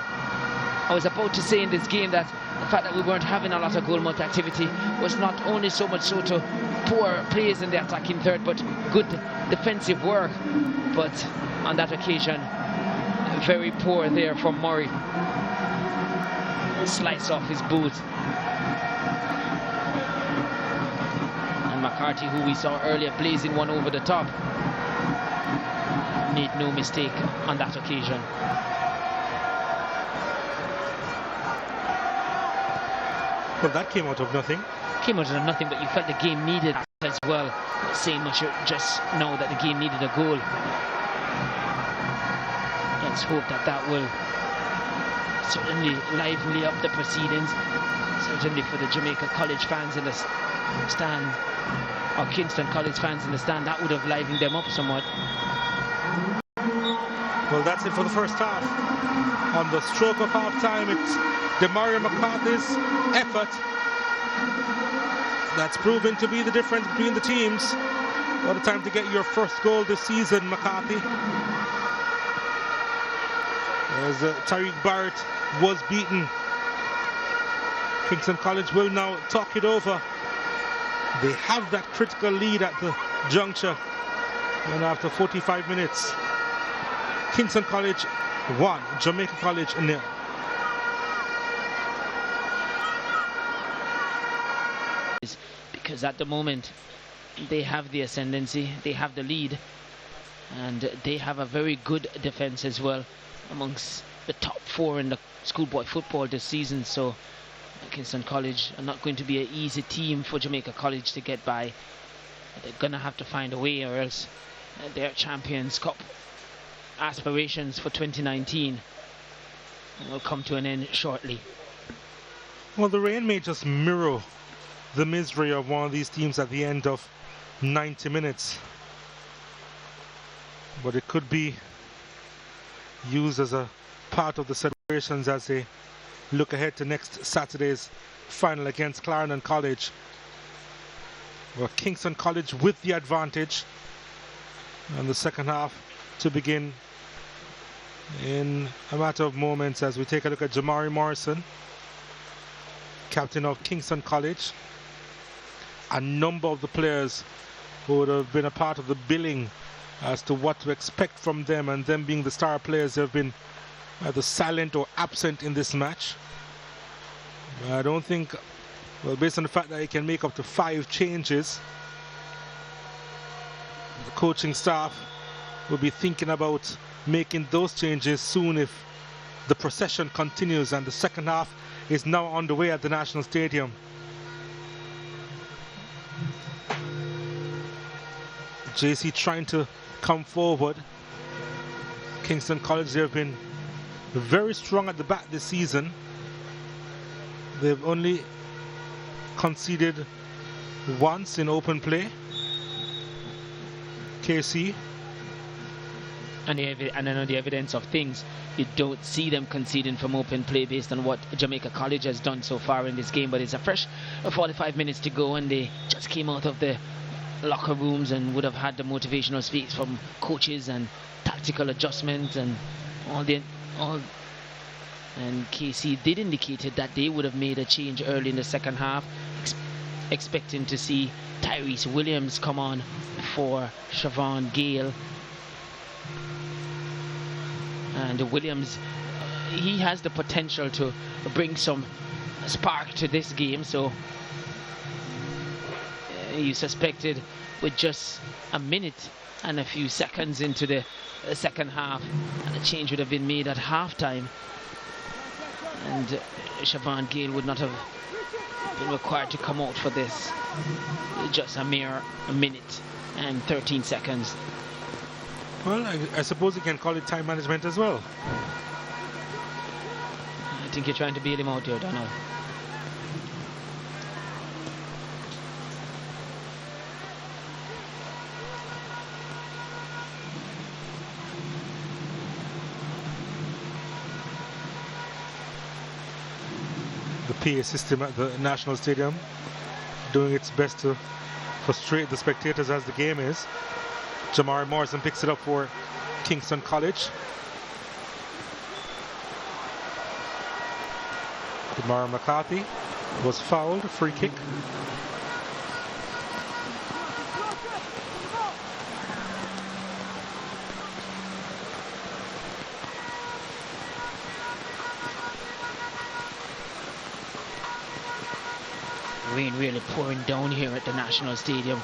I was about to say in this game that the fact that we weren't having a lot of goal multi activity was not only so much so to poor plays in the attacking third, but good defensive work. But on that occasion, very poor there from Murray. Slice off his boot. And McCarthy, who we saw earlier blazing one over the top, made no mistake on that occasion. Well, that came out of nothing. Came out of nothing, but you felt the game needed as well. Saying much just now that the game needed a goal. Let's hope that that will certainly liven up the proceedings. Certainly for the Jamaica College fans in the stand, or Kingston College fans in the stand, that would have livened them up somewhat. Well, that's it for the first half. On the stroke of half-time, it's Demario McCarthy's effort that's proven to be the difference between the teams. What a time to get your first goal this season, McCarthy. As Tariq Barrett was beaten. Kingston College will now talk it over. They have that critical lead at the juncture. And after 45 minutes, Kingston College 1, Jamaica College 0. Because at the moment they have the ascendancy, they have the lead, and they have a very good defense as well, amongst the top 4 in the schoolboy football this season. So Kingston College are not going to be an easy team for Jamaica College to get by. They're gonna have to find a way, or else their Champions Cup aspirations for 2019 will come to an end shortly. Well, the rain may just mirror the misery of one of these teams at the end of 90 minutes, but it could be used as a part of the celebrations as they look ahead to next Saturday's final against Clarendon College, where Kingston College with the advantage. And the second half to begin in a matter of moments as we take a look at Jamari Morrison, captain of Kingston College. A number of the players who would have been a part of the billing as to what to expect from them, and them being the star players, have been either silent or absent in this match. I don't think, well, based on the fact that he can make up to 5 changes, the coaching staff will be thinking about making those changes soon if the procession continues, and the second half is now on the way at the National Stadium. JC trying to come forward. Kingston College, they have been very strong at the back this season. They've only conceded once in open play. KC. And on the evidence of things, you don't see them conceding from open play based on what Jamaica College has done so far in this game. But it's a fresh 45 minutes to go, and they just came out of the locker rooms and would have had the motivational speech from coaches and tactical adjustments and all. And KC did indicated that they would have made a change early in the second half, expecting to see Tyrese Williams come on for Siobhan Gale. And Williams, he has the potential to bring some spark to this game, so you suspected with just a minute and a few seconds into the second half, and a change would have been made at halftime, and Siobhan Gale would not have been required to come out for this. Just a mere minute and 13 seconds. Well, I suppose you can call it time management as well. I think you're trying to bail him out here, Donald. The PA system at the National Stadium doing its best to frustrate the spectators as the game is. Jamari Morrison picks it up for Kingston College. Demar McCarthy was fouled, free kick. Rain really pouring down here at the National Stadium.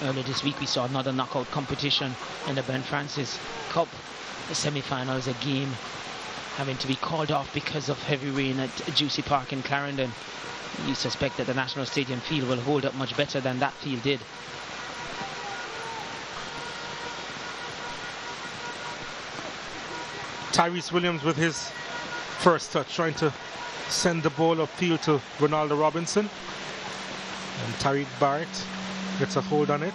Earlier this week we saw another knockout competition in the Ben Francis Cup, the semi-finals, a game having to be called off because of heavy rain at Juicy Park in Clarendon. You suspect that the National Stadium field will hold up much better than that field did. Tyrese Williams with his first touch, trying to send the ball upfield to Ronaldo Robinson, and Tariq Barrett gets a hold on it.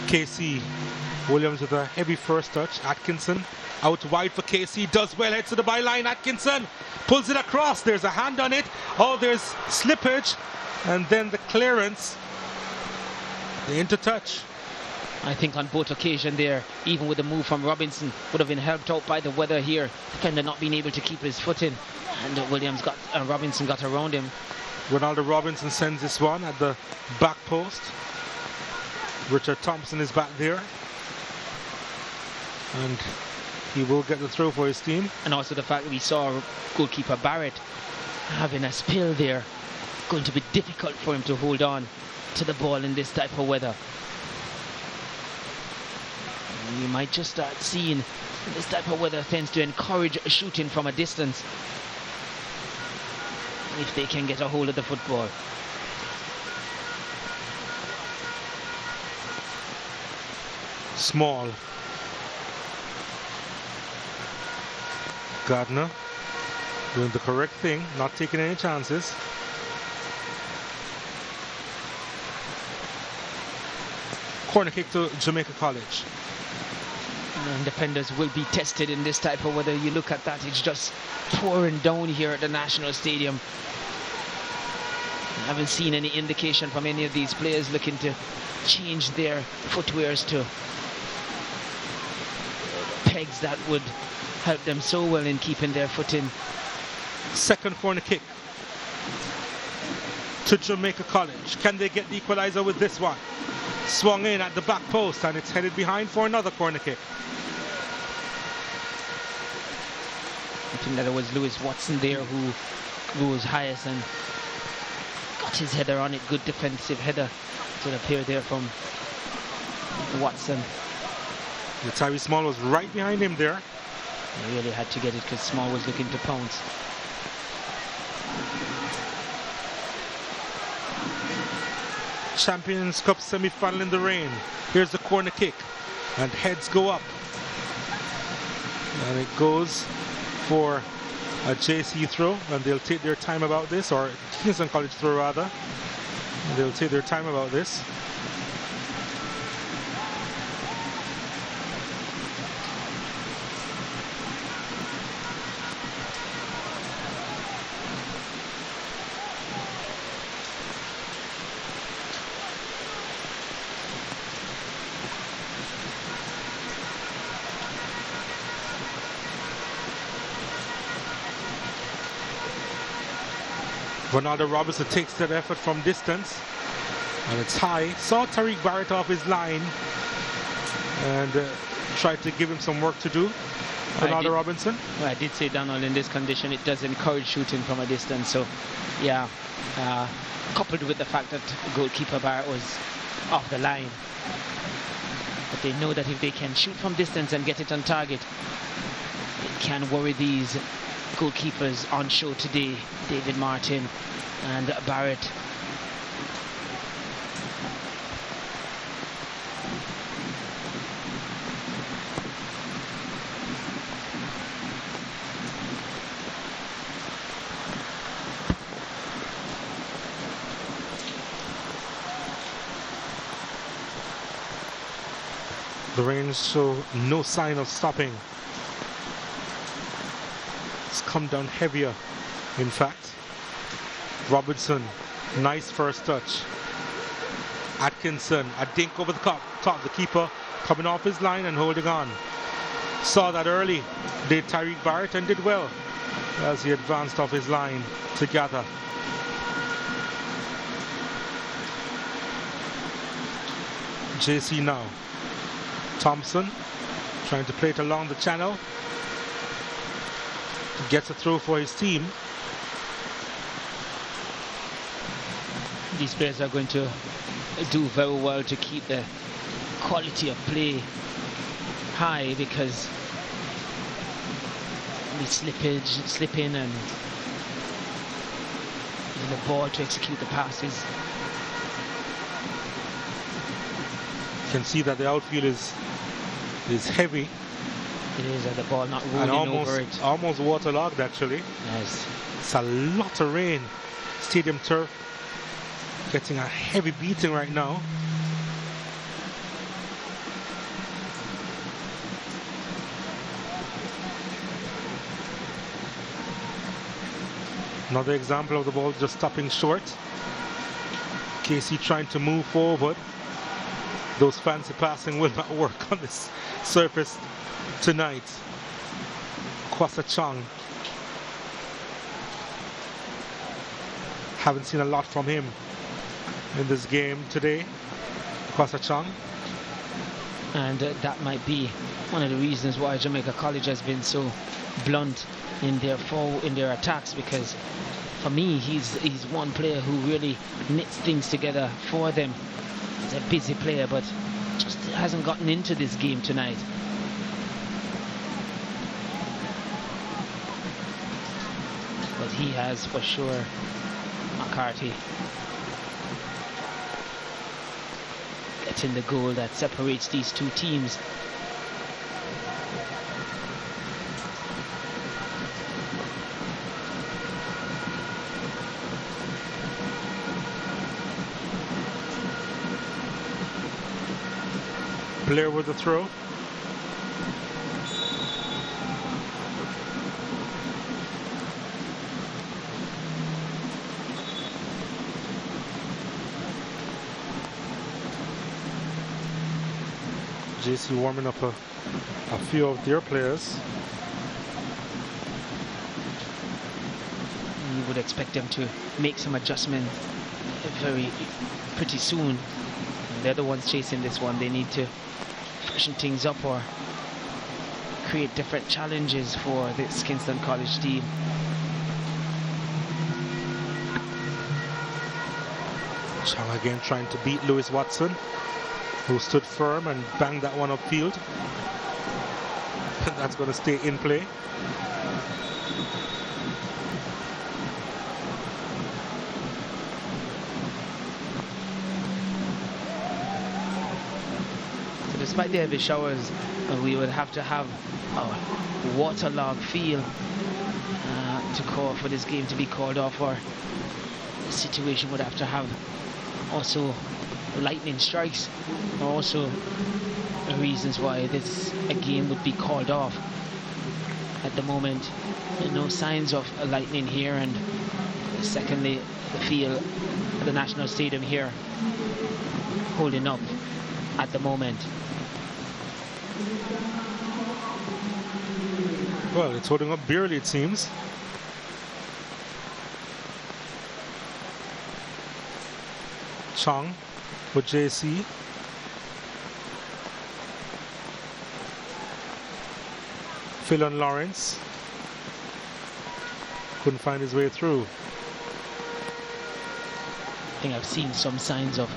KC Williams with a heavy first touch. Atkinson out wide for KC, does well, heads to the byline. Atkinson pulls it across, there's a hand on it. Oh, there's slippage, and then the clearance, the intertouch. I think on both occasions there, even with the move from Robinson, would have been helped out by the weather here, kind of not being able to keep his foot in, and Robinson got around him. Ronaldo Robinson sends this one at the back post. Richard Thompson is back there, and he will get the throw for his team. And also the fact that we saw goalkeeper Barrett having a spill there, going to be difficult for him to hold on to the ball in this type of weather. And you might just start seeing this type of weather tends to encourage shooting from a distance if they can get a hold of the football. Small. Gardner doing the correct thing, not taking any chances. Corner kick to Jamaica College. And defenders will be tested in this type of weather. You look at that, it's just pouring down here at the National Stadium. haven't seen any indication from any of these players looking to change their footwears to pegs that would help them so well in keeping their foot in. Second corner kick to Jamaica College. Can they get the equalizer with this one? Swung in at the back post, and it's headed behind for another corner kick. I think that it was Lewis Watson there who rose highest and got his header on it. Good defensive header to appear there from Watson. The Tyree Small was right behind him there. He really had to get it because Small was looking to pounce. Champions Cup semi-final in the rain. Here's the corner kick, and heads go up, and it goes for a JC throw, and they'll take their time about this, or Kingston College throw rather. They'll take their time about this. Ronaldo Robinson takes that effort from distance, and it's high. Saw Tariq Barrett off his line and tried to give him some work to do. Ronaldo Robinson. Well, I did say, Donald, in this condition it does encourage shooting from a distance, so yeah, coupled with the fact that goalkeeper Barrett was off the line, but they know that if they can shoot from distance and get it on target, it can worry these goalkeepers on show today, David Martin and Barrett. The rain show no sign of stopping. Come down heavier, in fact. Robinson, nice first touch. Atkinson, a dink over the top. The keeper coming off his line and holding on. Saw that early, did Tariq Barrett, and did well as he advanced off his line to gather. JC now. Thompson trying to play it along the channel. Gets a throw for his team. These players are going to do very well to keep the quality of play high, because the slippage, slipping, and the ball to execute the passes. You can see that the outfield is heavy. It is, and the ball not rolling over it. Almost waterlogged, actually. Yes. It's a lot of rain. Stadium turf getting a heavy beating right now. Another example of the ball just stopping short. KC trying to move forward. Those fancy passing will not work on this surface tonight. Kwasa Chong. Haven't seen a lot from him in this game today. Kwasa Chong. And that might be one of the reasons why Jamaica College has been so blunt in their attacks, because for me he's one player who really knits things together for them. He's a busy player, but just hasn't gotten into this game tonight. But he has for sure. McCarthy getting the goal that separates these two teams. Blair with the throw. JC warming up a few of their players. You would expect them to make some adjustments pretty soon. They're the ones chasing this one. They need to freshen things up or create different challenges for this Kingston College team. Chang again trying to beat Lewis Watson, who stood firm and banged that one upfield. That's going to stay in play. So despite the heavy showers, we would have to have a waterlogged field to call for this game to be called off, or the situation would have to have also lightning strikes, are also reasons why this game would be called off. At the moment, no signs of lightning here, and secondly, the field at the National Stadium here holding up at the moment. Well, it's holding up barely, it seems. Chang with JC. Phil and Lawrence. Couldn't find his way through. I think I've seen some signs of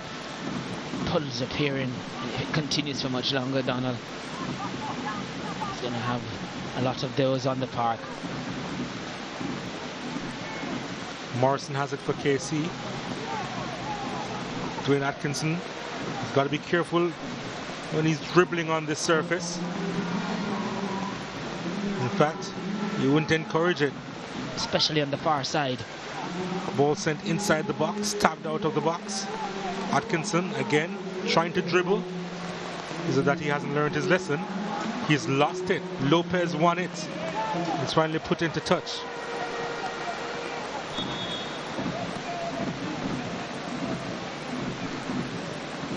puddles appearing. If it continues for much longer, Donald, he's going to have a lot of those on the park. Morrison has it for KC. Dwayne Atkinson, he's got to be careful when he's dribbling on this surface. In fact, you wouldn't encourage it. Especially on the far side. Ball sent inside the box, tapped out of the box. Atkinson again trying to dribble. Is it that he hasn't learned his lesson? He's lost it. Lopez won it. It's finally put into touch.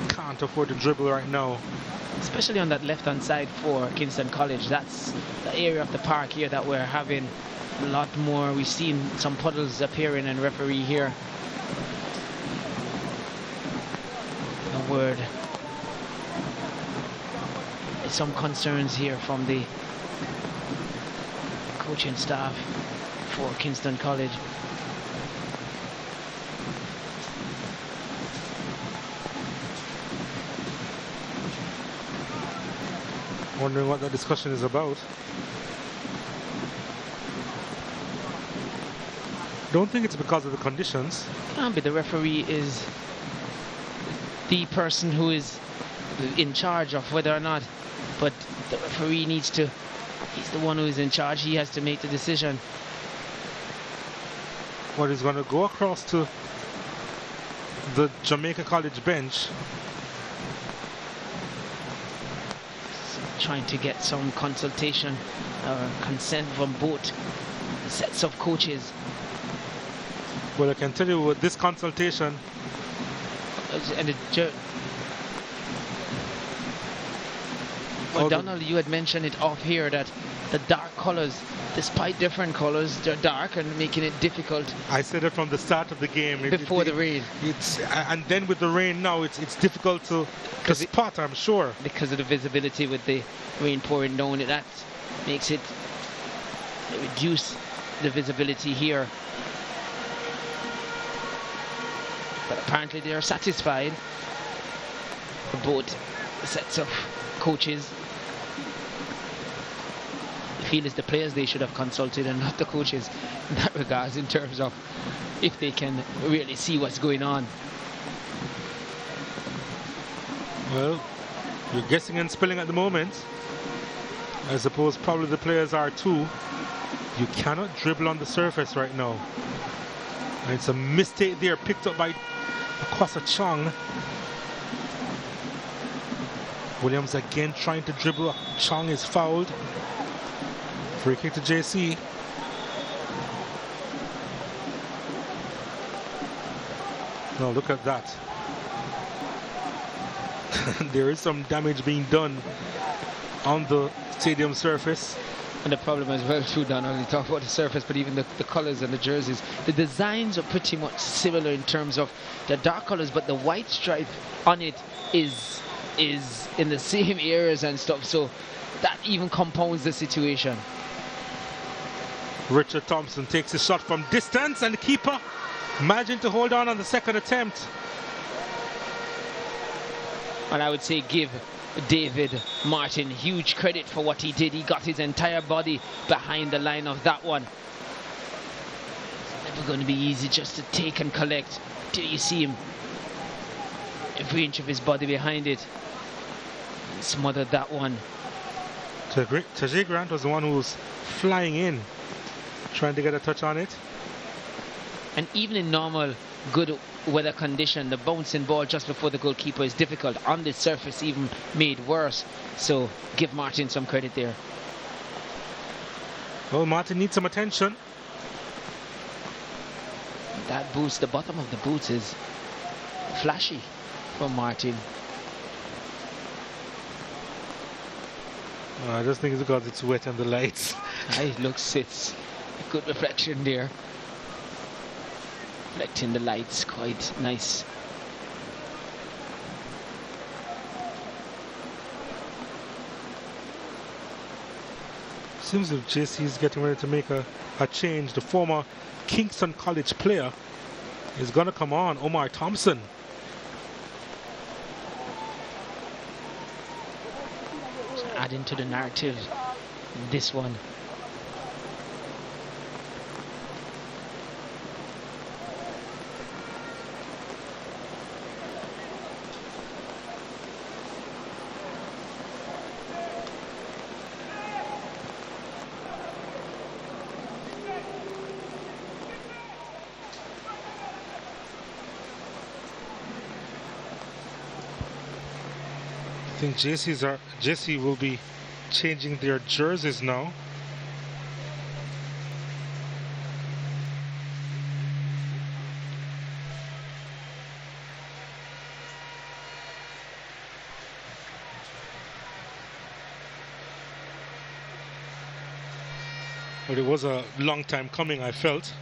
Can't afford to dribble right now. Especially on that left-hand side for Kingston College. That's the area of the park here that we're having a lot more. We've seen some puddles appearing, and referee here. A word. There's some concerns here from the coaching staff for Kingston College. Wondering what the discussion is about. Don't think it's because of the conditions. Can't be. The referee is the person who is in charge of whether or not, but the referee needs to, he's the one who is in charge. He has to make the decision. Well, he's going to go across to the Jamaica College bench. Trying to get some consultation or consent from both sets of coaches. Well, I can tell you with this consultation, and well, Donald, you had mentioned it off here that the dark colors, despite different colors, they're dark and making it difficult. I said it from the start of the game. Before the rain. And then with the rain now, it's difficult to spot, I'm sure. Because of the visibility with the rain pouring down, that makes it reduce the visibility here. But apparently they are satisfied, both sets of coaches. I feel it's the players they should have consulted and not the coaches in that regards, in terms of if they can really see what's going on. Well, you're guessing and spilling at the moment. I suppose probably the players are too. You cannot dribble on the surface right now. And it's a mistake there, picked up by Kwasa Chang. Williams again trying to dribble. Chang is fouled. Free kick to JC. Now look at that. there is some damage being done on the stadium surface. And the problem as well too, Don, only talk about the surface, but even the colours and the jerseys. The designs are pretty much similar in terms of the dark colours, but the white stripe on it is in the same areas and stuff, so that even compounds the situation. Richard Thompson takes a shot from distance, and the keeper managing to hold on the second attempt. And I would say give David Martin huge credit for what he did. He got his entire body behind the line of that one. It's never going to be easy just to take and collect. Till you see him every inch of his body behind it and smothered that one. Tajay Grant was the one who was flying in, trying to get a touch on it. And even in normal good weather condition, the bouncing ball just before the goalkeeper is difficult. On this surface even made worse, so give Martin some credit there. Well, Martin needs some attention. That boots, the bottom of the boots is flashy from Martin. I just think it's because it's wet and the lights. It looks, it's a good reflection there. Reflecting the lights, quite nice. Seems if JC is getting ready to make a change. The former Kingston College player is going to come on, Omar Thompson. So adding to the narrative in this one. I think JC will be changing their jerseys now. But it was a long time coming, I felt.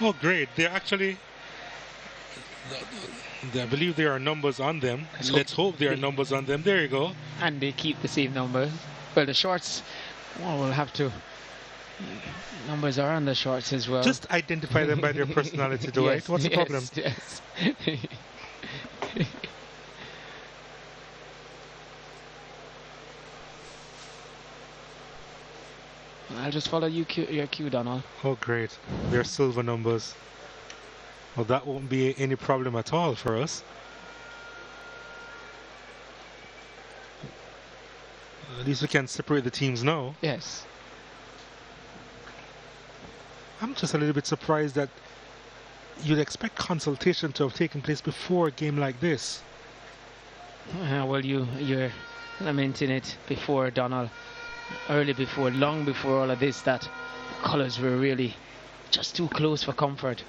Oh, great. They're actually, I believe there are numbers on them. Let's hope there are numbers on them. There you go. And they keep the same numbers. Well, the shorts, well, we'll have to, numbers are on the shorts as well. Just identify them by their personality, Dwight. Yes, What's the problem? Yes. I'll just follow your cue, Donald. Oh, great. They're silver numbers. Well, that won't be any problem at all for us. At least we can separate the teams now. Yes. I'm just a little bit surprised that you'd expect consultation to have taken place before a game like this. Well, you're lamenting it before, Donald. Early before, long before all of this, that colours were really just too close for comfort.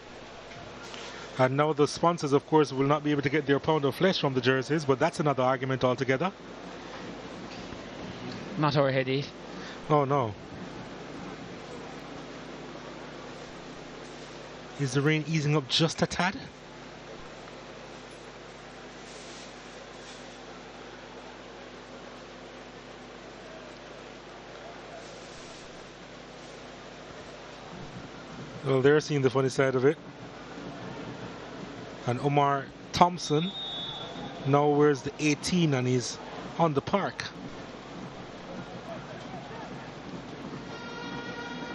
And now the sponsors, of course, will not be able to get their pound of flesh from the jerseys, but that's another argument altogether. Not our headache. Oh, no. Is the rain easing up just a tad? Well, they're seeing the funny side of it. And Omar Thompson now wears the 18 and he's on the park.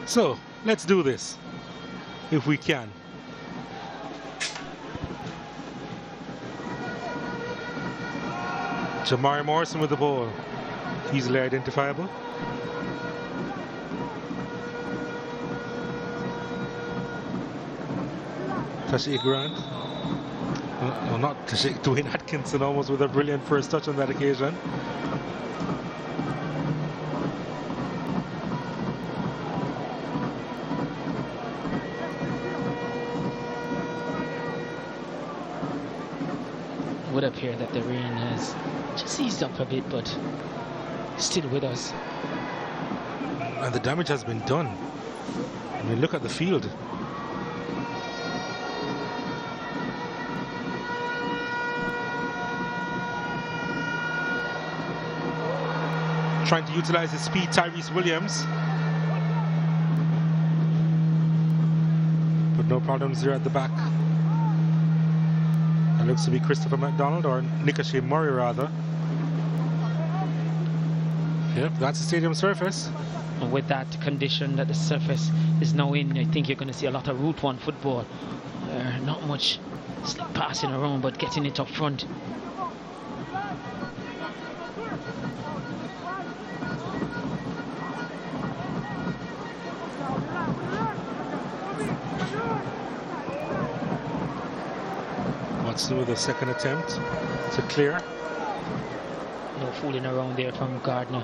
So, let's do this, if we can. Jamari Morrison with the ball. Easily identifiable. Tajay Grant. No, not Tajay. Dwayne Atkinson almost with a brilliant first touch on that occasion. would appear that the rain has just eased up a bit, but still with us. And the damage has been done. I mean, look at the field. Trying to utilize his speed, Tyrese Williams. But no problems there at the back. It looks to be Christopher McDonald, or Nicashe Murray rather. Yep, that's the stadium surface. And with that condition that the surface is now in, I think you're going to see a lot of Route 1 football. Not much slip passing around, but getting it up front. What's to do with the second attempt to clear? No fooling around there from Gardner.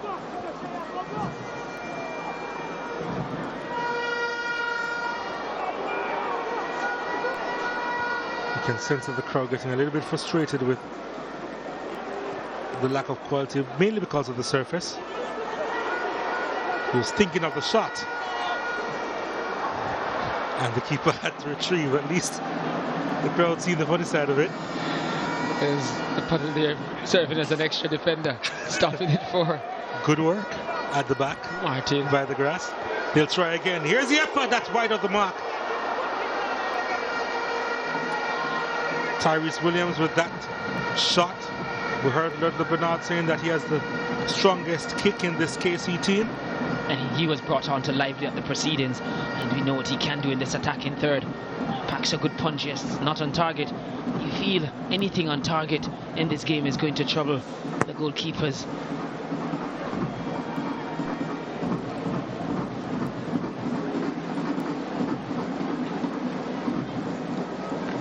You can sense that the crowd getting a little bit frustrated with the lack of quality, mainly because of the surface. He was thinking of the shot, and the keeper had to retrieve. At least the crowd seen the funny side of it. There's the puddle there serving as an extra defender, stopping it for. Good work at the back, Martin. By the grass. They'll try again. Here's the effort. That's wide of the mark. Tyrese Williams with that shot. We heard Lord Bernard saying that he has the strongest kick in this KC team. And he was brought on to lively at the proceedings, and we know what he can do in this attacking third. Packs a good punch, yes, not on target. You feel anything on target in this game is going to trouble the goalkeepers.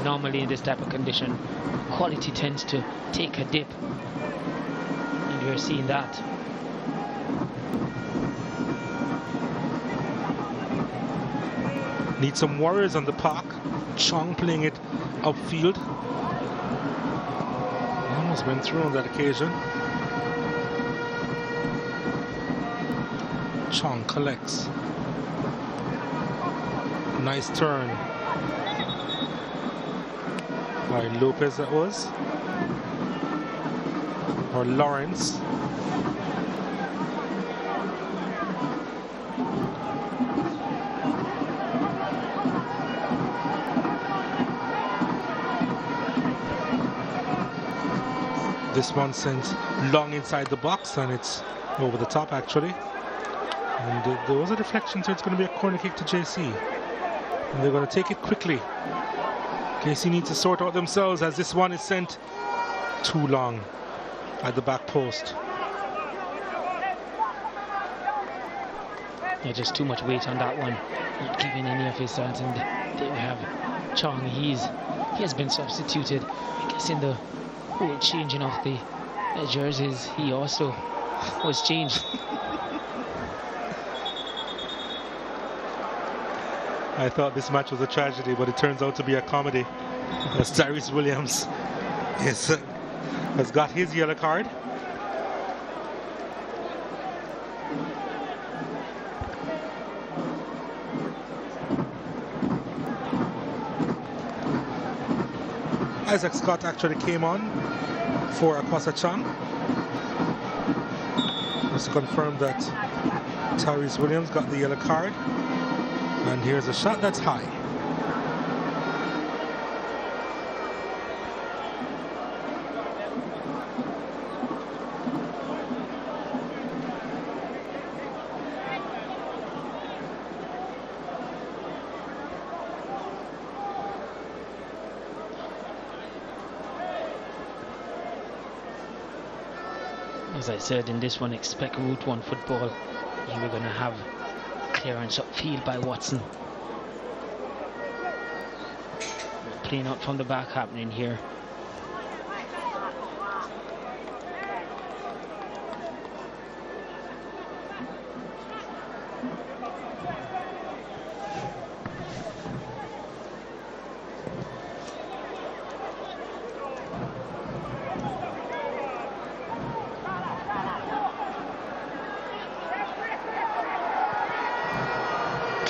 Normally in this type of condition, quality tends to take a dip, and we're seeing that. Need some warriors on the park. Chong playing it upfield. Almost went through on that occasion. Chong collects. Nice turn by Lopez, that was. Or Lawrence. This one sent long inside the box, and it's over the top actually. And there was a deflection, so it's going to be a corner kick to JC. And they're going to take it quickly. KC needs to sort out themselves, as this one is sent too long at the back post. Yeah, just too much weight on that one. Not giving any of his hands. And there we have Chong. He has been substituted. I guess in the whole changing of the jerseys, he also was changed. I thought this match was a tragedy, but it turns out to be a comedy, as Tyrese Williams has got his yellow card. Isaac Scott actually came on for Akwasa Chang. Just to confirm that Tyrese Williams got the yellow card. And here's a shot that's high. As I said, in this one, expect Route 1 football. You were going to have clearance upfield by Watson. Playing out from the back happening here.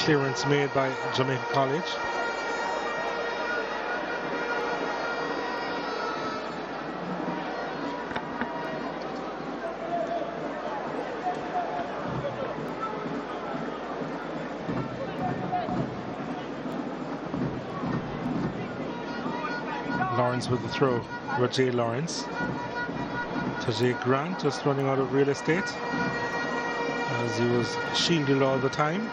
Clearance made by Jamaica College. Lawrence with the throw. Roger Lawrence. Tajay Grant just running out of real estate as he was shielded all the time.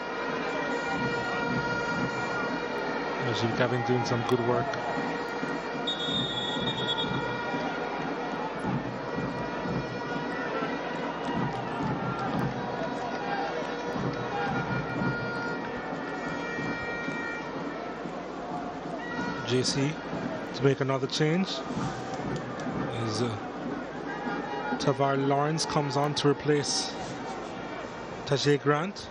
Rajiv Gavin doing some good work. JC to make another change as Tavar Lawrence comes on to replace Tajay Grant.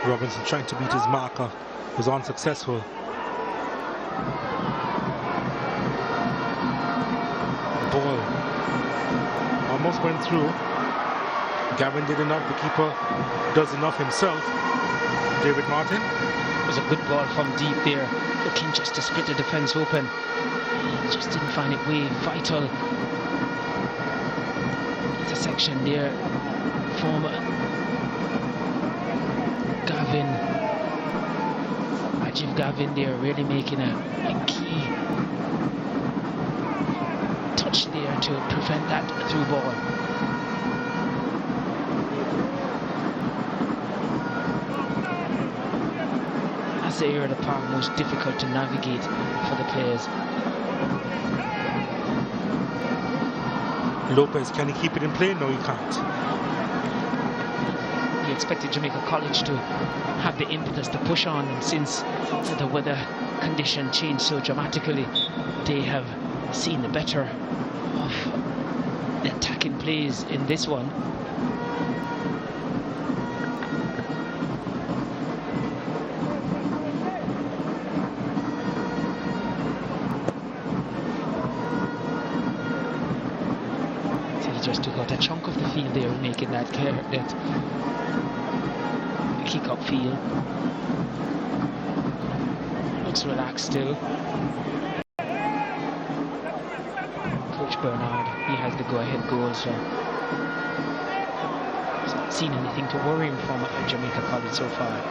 Robinson trying to beat his marker was unsuccessful. Ball almost went through. Gavin did enough. The keeper does enough himself. David Martin. It was a good ball from deep there, looking just to split the defence open. He just didn't find it way vital. Intersection there from Gavin. Rajiv Gavin there really making a key touch there to prevent that through ball. That's the area of the park most difficult to navigate for the players. Lopez, can he keep it in play? No, he can't. You expected Jamaica College to have the impetus to push on, and since the weather condition changed so dramatically, they have seen the better of the attacking plays in this one. So he just took out a chunk of the field there, making that kick up field. Looks relaxed still. Coach Bernard, he has the go-ahead goal, so he's not seen anything to worry him from at Jamaica College so far.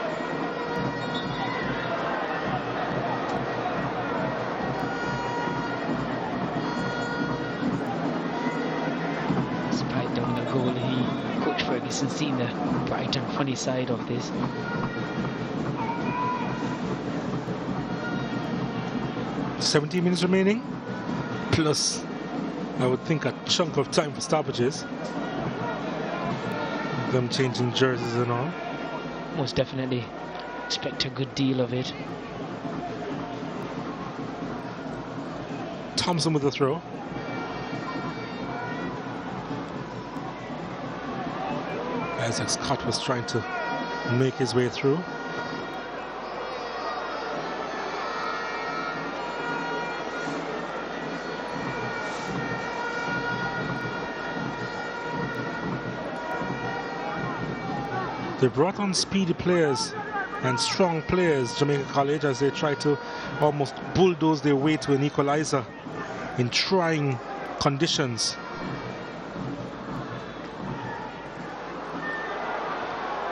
Despite down a goal, Coach Ferguson seen the bright and funny side of this. $17 minutes remaining, plus I would think a chunk of time for stoppages. Them changing jerseys and all. Most definitely expect a good deal of it. Thompson with the throw. Isaac Scott was trying to make his way through. They brought on speedy players and strong players, Jamaica College, as they try to almost bulldoze their way to an equalizer in trying conditions.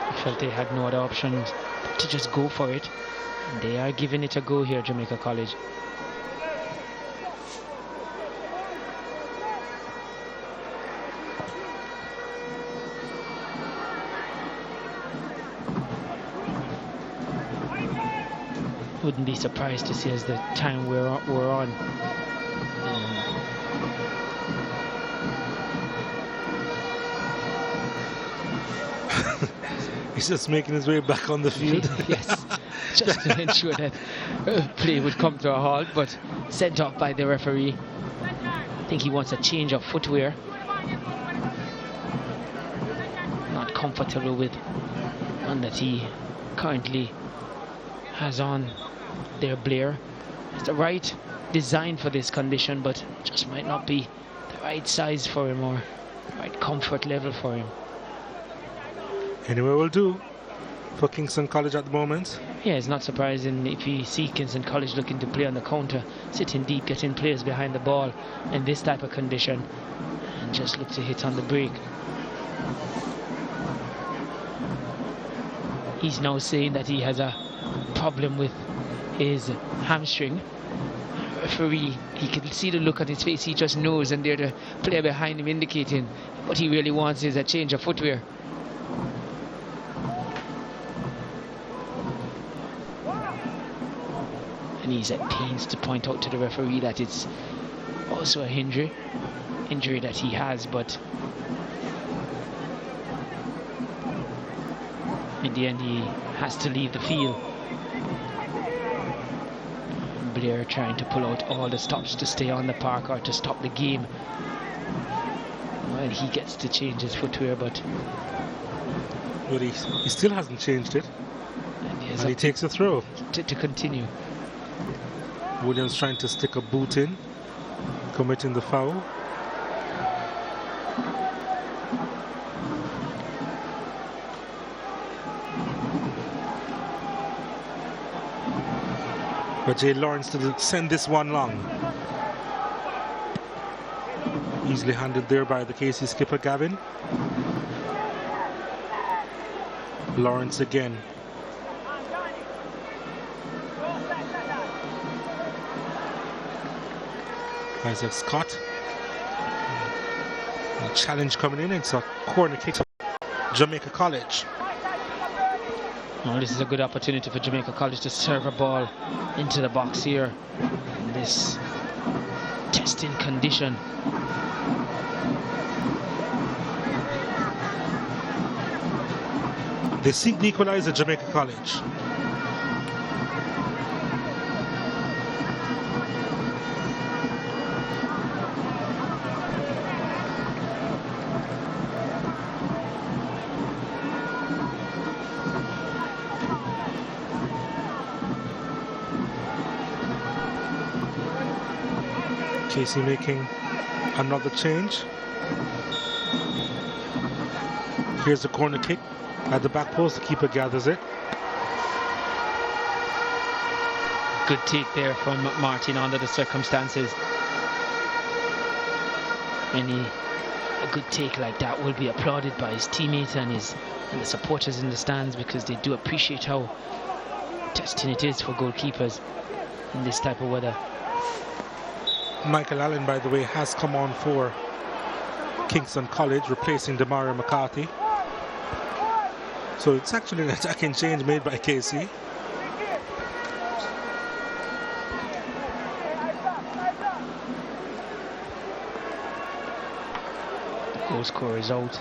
I felt they had no other option to just go for it. They are giving it a go here, Jamaica College. Wouldn't be surprised to see as the time we're on. He's just making his way back on the field. Yes, just to ensure that play would come to a halt, but sent off by the referee. I think he wants a change of footwear. comfortable with, and that he currently has on there. Blair, it's the right design for this condition, but just might not be the right size for him or right comfort level for him. Anyway, will do for Kingston College at the moment. Yeah, it's not surprising if you see Kingston College looking to play on the counter, sitting deep, getting players behind the ball in this type of condition, and just look to hit on the break. He's now saying that he has a problem with his hamstring. Referee, he can see the look on his face, he just knows, and there the player behind him indicating what he really wants is a change of footwear. And he's at pains to point out to the referee that it's also a injury that he has, but in the end he has to leave the field. Blair trying to pull out all the stops to stay on the park or to stop the game. Well, he gets to change his footwear, but he still hasn't changed it. And he takes a throw to continue. Williams trying to stick a boot in, committing the foul. But Jay Lawrence to send this one long. Easily handled there by the KC skipper Gavin. Lawrence again. Isaac Scott. A challenge coming in. It's a corner kick to Jamaica College. Oh, this is a good opportunity for Jamaica College to serve a ball into the box here in this testing condition. They seek the equalizer, Jamaica College. KC making another change. Here's the corner kick at the back post. The keeper gathers it. Good take there from Martin under the circumstances. A good take like that will be applauded by his teammates and the supporters in the stands, because they do appreciate how testing it is for goalkeepers in this type of weather. Michael Allen, by the way, has come on for Kingston College, replacing Demario McCarthy. So it's actually an attacking change made by KC. The goal scorer is out.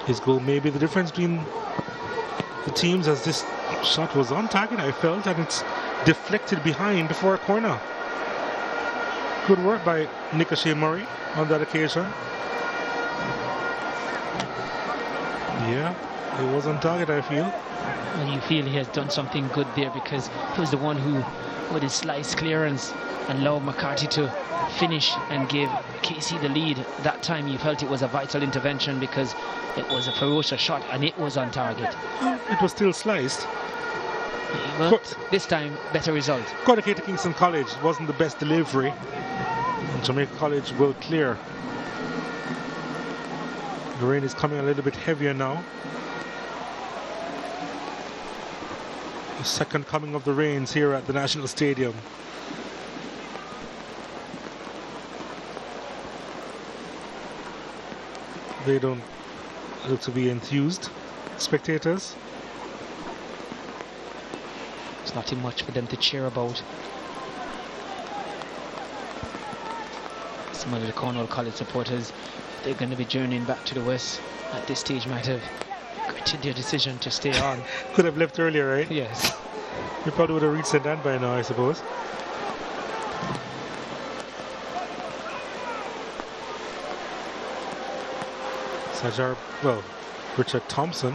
His goal may be the difference between the teams, as this shot was on target, I felt, and it's deflected behind before a corner. Good work by Nick O'Shea Murray on that occasion. Yeah, it was on target, I feel. Well, you feel he has done something good there, because he was the one who, with his slice clearance, allowed McCarthy to finish and give KC the lead. That time you felt it was a vital intervention, because it was a ferocious shot and it was on target. It was still sliced. Well, this time, better result. Corner kick to Kingston College. Wasn't the best delivery. And Jamaica College will clear. The rain is coming a little bit heavier now. The second coming of the rains here at the National Stadium. They don't look to be enthused, spectators. There's nothing much for them to cheer about. Some of the Cornwall College supporters, they're going to be journeying back to the west at this stage, might have regretted their decision to stay on. Could have left earlier, right? Yes. You probably would have reached St. Anne by now, I suppose. Richard Thompson.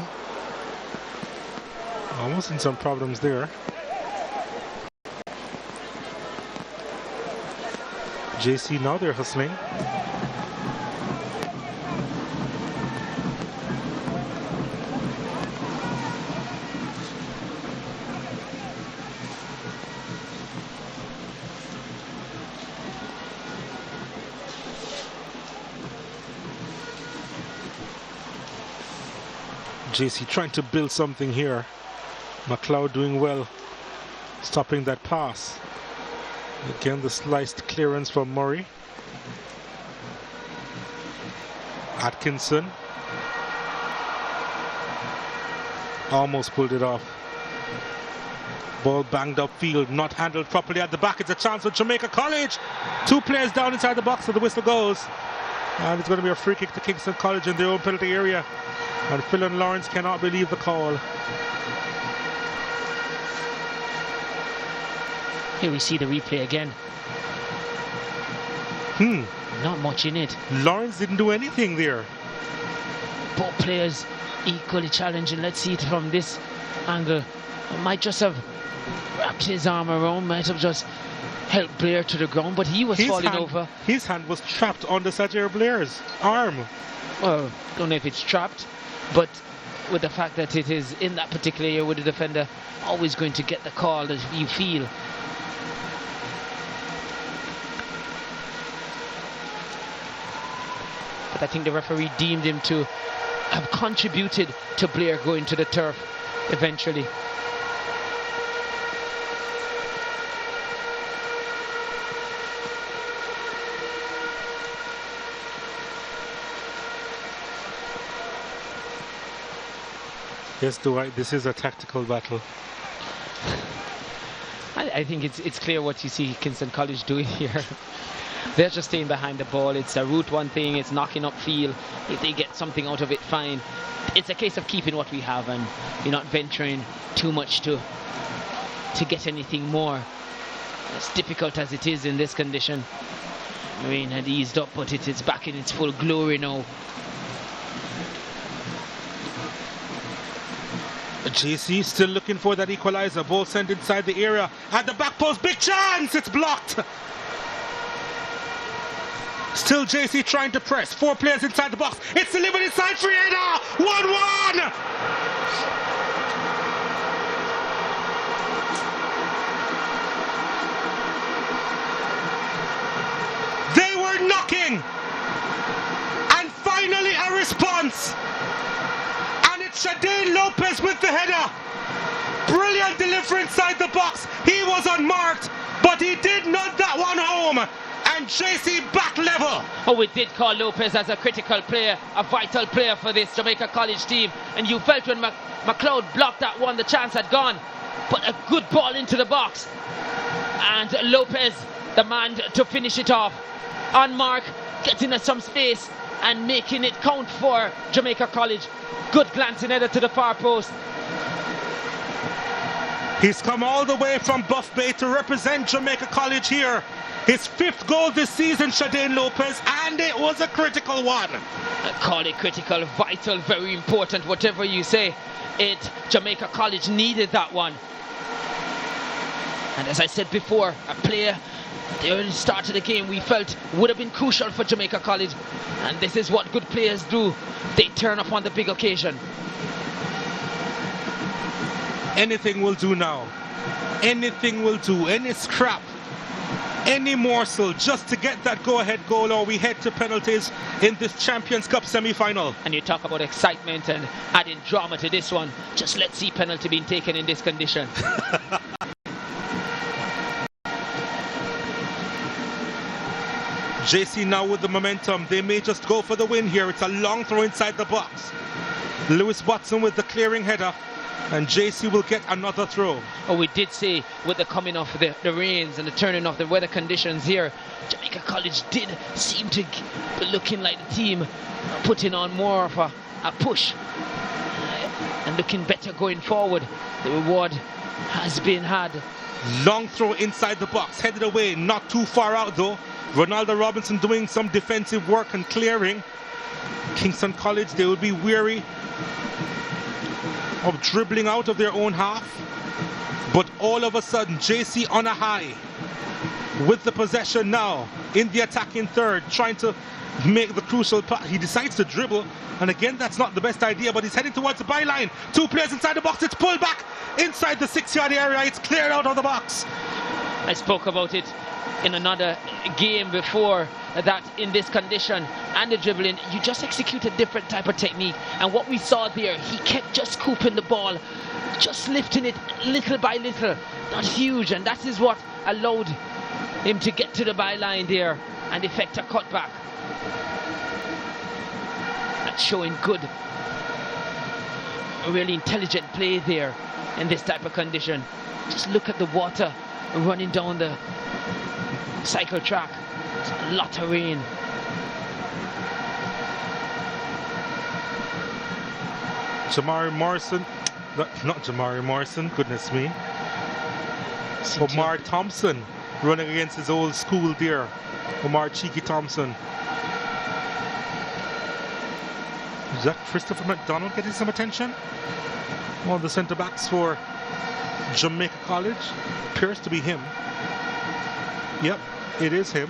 Almost in some problems there. JC now they're hustling. JC trying to build something here. McLeod doing well, stopping that pass. Again, the sliced clearance from Murray. Atkinson almost pulled it off. Ball banged upfield, not handled properly at the back. It's a chance for Jamaica College. 2 players down inside the box, so the whistle goes. And it's going to be a free kick to Kingston College in their own penalty area. And Phil and Lawrence cannot believe the call. Here we see the replay again. Not much in it. Lawrence didn't do anything there. Both players equally challenging. Let's see it from this angle. Might just have wrapped his arm around, might have just helped Blair to the ground, but he was falling over. His hand was trapped under Sajir Blair's arm. Well, don't know if it's trapped, but with the fact that it is in that particular area with the defender always going to get the call that you feel. But I think the referee deemed him to have contributed to Blair going to the turf eventually. Yes, Dwight, this is a tactical battle. I think it's clear what you see Kingston College doing here. They're just staying behind the ball. It's a route one thing, it's knocking up field. If they get something out of it, fine. It's a case of keeping what we have and you're not venturing too much to get anything more. As difficult as it is in this condition. Rain had eased up, but it is back in its full glory now. JC still looking for that equalizer. Ball sent inside the area. At the back post, big chance! It's blocked! Still JC trying to press. 4 players inside the box. It's delivered inside for header! 1-1! They were knocking! And finally a response! Shadane Lopez with the header. Brilliant delivery inside the box. He was unmarked, but he did nod that one home. And JC back level. Oh, we did call Lopez as a critical player, a vital player for this Jamaica College team. And you felt when McLeod blocked that one, the chance had gone. But a good ball into the box. And Lopez, the man to finish it off. On mark, getting us some space and making it count for Jamaica College. Good glancing header to the far post. He's come all the way from Buff Bay to represent Jamaica College here. His 5th goal this season, Shadane Lopez, and it was a critical one. I call it critical, vital, very important, whatever you say. Jamaica College needed that one. And as I said before, a player at the early start of the game we felt would have been crucial for Jamaica College, and this is what good players do. They turn up on the big occasion. Anything will do now. Anything will do. Any scrap, any morsel just to get that go-ahead goal, or we head to penalties in this Champions Cup semi-final. And you talk about excitement and adding drama to this one. Just let's see penalty being taken in this condition. JC now with the momentum. They may just go for the win here. It's a long throw inside the box. Lewis Watson with the clearing header. And JC will get another throw. Oh, we did say with the coming of the rains and the turning of the weather conditions here, Jamaica College did seem to be looking like the team putting on more of a push and looking better going forward. The reward has been had. Long throw inside the box, headed away, not too far out though. Ronaldo Robinson doing some defensive work and clearing. Kingston College, they will be weary of dribbling out of their own half. But all of a sudden, JC on a high with the possession now in the attacking third, trying to make the crucial pass. He decides to dribble, and again, that's not the best idea, but he's heading towards the byline. Two players inside the box, it's pulled back inside the 6-yard area, it's cleared out of the box. I spoke about it in another game before, that in this condition and the dribbling, you just execute a different type of technique. And what we saw there, he kept just scooping the ball, just lifting it little by little, not huge, and that is what allowed him to get to the byline there and effect a cutback. That's showing good, really intelligent play there in this type of condition. Just look at the water running down the cycle track. It's a lot of rain. Not Jamari Morrison, goodness me. Omar Thompson running against his old school there. Omar Cheeky Thompson. Is that Christopher McDonald getting some attention? One of the centre backs for Jamaica College. Appears to be him. Yep, it is him.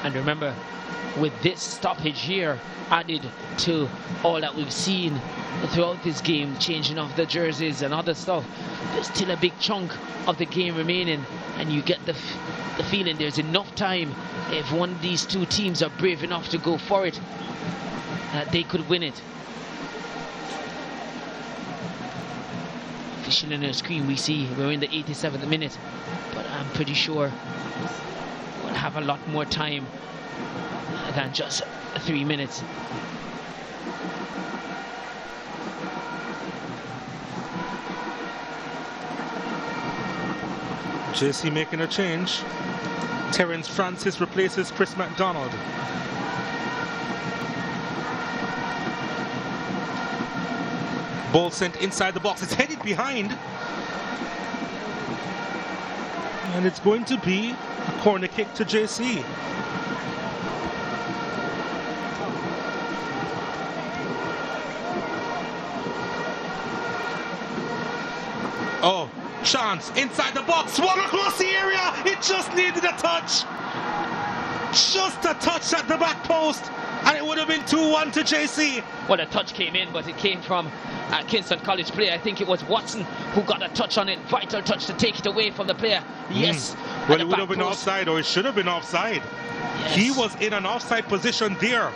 And remember, with this stoppage here added to all that we've seen throughout this game, changing of the jerseys and other stuff, there's still a big chunk of the game remaining, and you get the feeling there's enough time, if one of these two teams are brave enough to go for it, that they could win it. Officially on the screen we see we're in the 87th minute, but I'm pretty sure we'll have a lot more time than just 3 minutes. JC making a change. Terence Francis replaces Chris McDonald. Ball sent inside the box. It's headed behind. And it's going to be a corner kick to JC. Oh, chance inside the box, swung across the area. It just needed a touch. Just a touch at the back post, and it would have been 2-1 to JC. Well, the touch came in, but it came from Kingston College player. I think it was Watson who got a touch on it. Vital touch to take it away from the player. Yes. Well, it would have been offside, or it should have been offside. Yes. He was in an offside position there.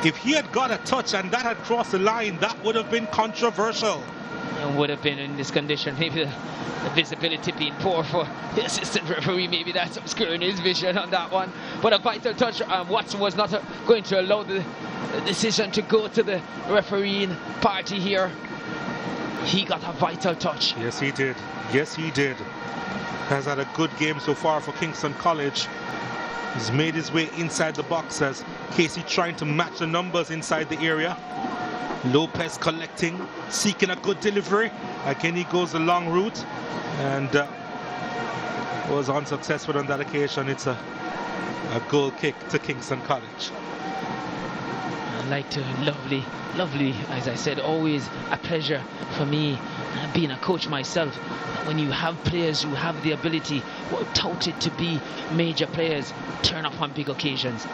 If he had got a touch and that had crossed the line, that would have been controversial. It would have been in this condition. Maybe the visibility being poor for the assistant referee. Maybe that's obscuring his vision on that one. But a vital touch. Watson was not going to allow the decision to go to the refereeing party here. He got a vital touch. Yes, he did. Yes, he did. Has had a good game so far for Kingston College. He's made his way inside the box as Casey trying to match the numbers inside the area. Lopez collecting, seeking a good delivery. Again, he goes the long route and was unsuccessful on that occasion. It's a goal kick to Kingston College. I like to, lovely, as I said, always a pleasure for me, being a coach myself, when you have players who have the ability, who are touted to be major players, turn up on big occasions.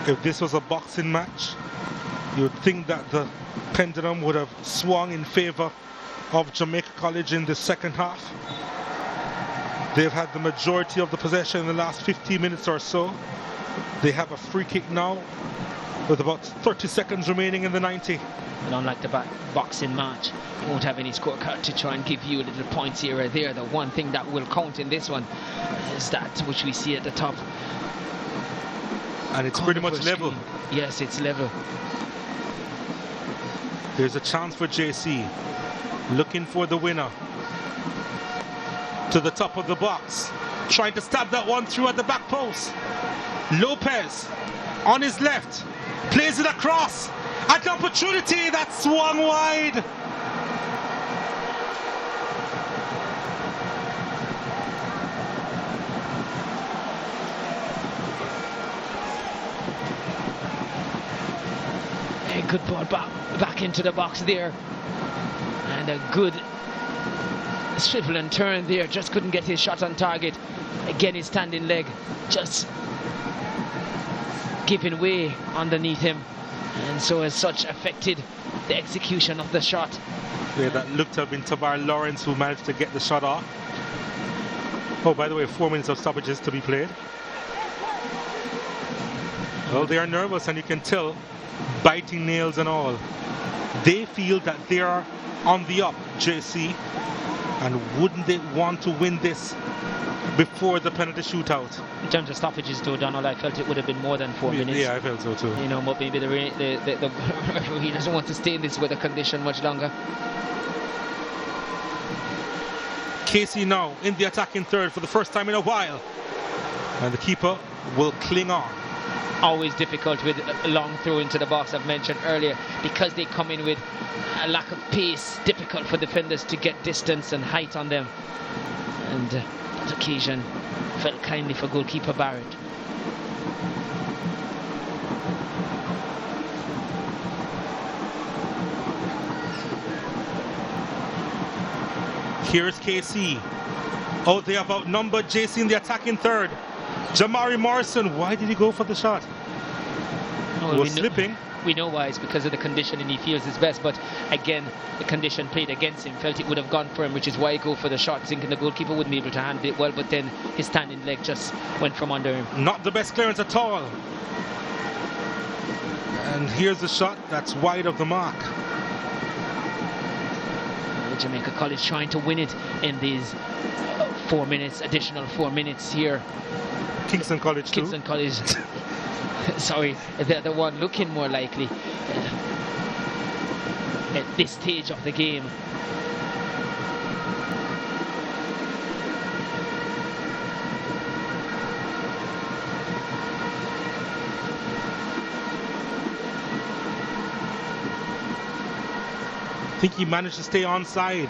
If this was a boxing match, you would think that the pendulum would have swung in favor of Jamaica College in the second half. They've had the majority of the possession in the last 15 minutes or so. They have a free kick now with about 30 seconds remaining in the 90. And unlike the boxing match, you won't have any scorecard to try and give you a little points here or there. The one thing that will count in this one is that which we see at the top. And it's pretty much level. Yes, it's level. There's a chance for JC. looking for the winner. To the top of the box, trying to stab that one through at the back post. Lopez on his left, plays it across. At the opportunity, that swung wide. A good ball back into the box there. And a good swivel and turn there. Just couldn't get his shot on target. Again, his standing leg just giving way underneath him. And so as such affected the execution of the shot. Yeah, that looked to have been Tabar Lawrence who managed to get the shot off. Oh, by the way, 4 minutes of stoppages to be played. Well, they are nervous, and you can tell, biting nails and all. They feel that they are on the up, JC, and wouldn't they want to win this before the penalty shootout? In terms of stoppages, though, Donald, I felt it would have been more than 4 minutes. Yeah, I felt so too. You know, but maybe the referee doesn't want to stay in this weather condition much longer. Casey now in the attacking third for the first time in a while, and the keeper will cling on. Always difficult with a long throw into the box, I've mentioned earlier, because they come in with a lack of pace. Difficult for defenders to get distance and height on them. And that occasion felt kindly for goalkeeper Barrett. Here's KC. Oh, they have outnumbered JC in the attacking third. Jamari Morrison, why did he go for the shot? Oh, was slipping. We know why. It's because of the condition and he feels his best, but again, the condition played against him. Felt it would have gone for him, which is why he go for the shot, thinking the goalkeeper wouldn't be able to handle it well, but then his standing leg just went from under him. Not the best clearance at all. And here's the shot that's wide of the mark. Jamaica College trying to win it in these 4 minutes, additional 4 minutes here. Kingston College too. Kingston College. Sorry, they're the one looking more likely at this stage of the game. I think he managed to stay onside.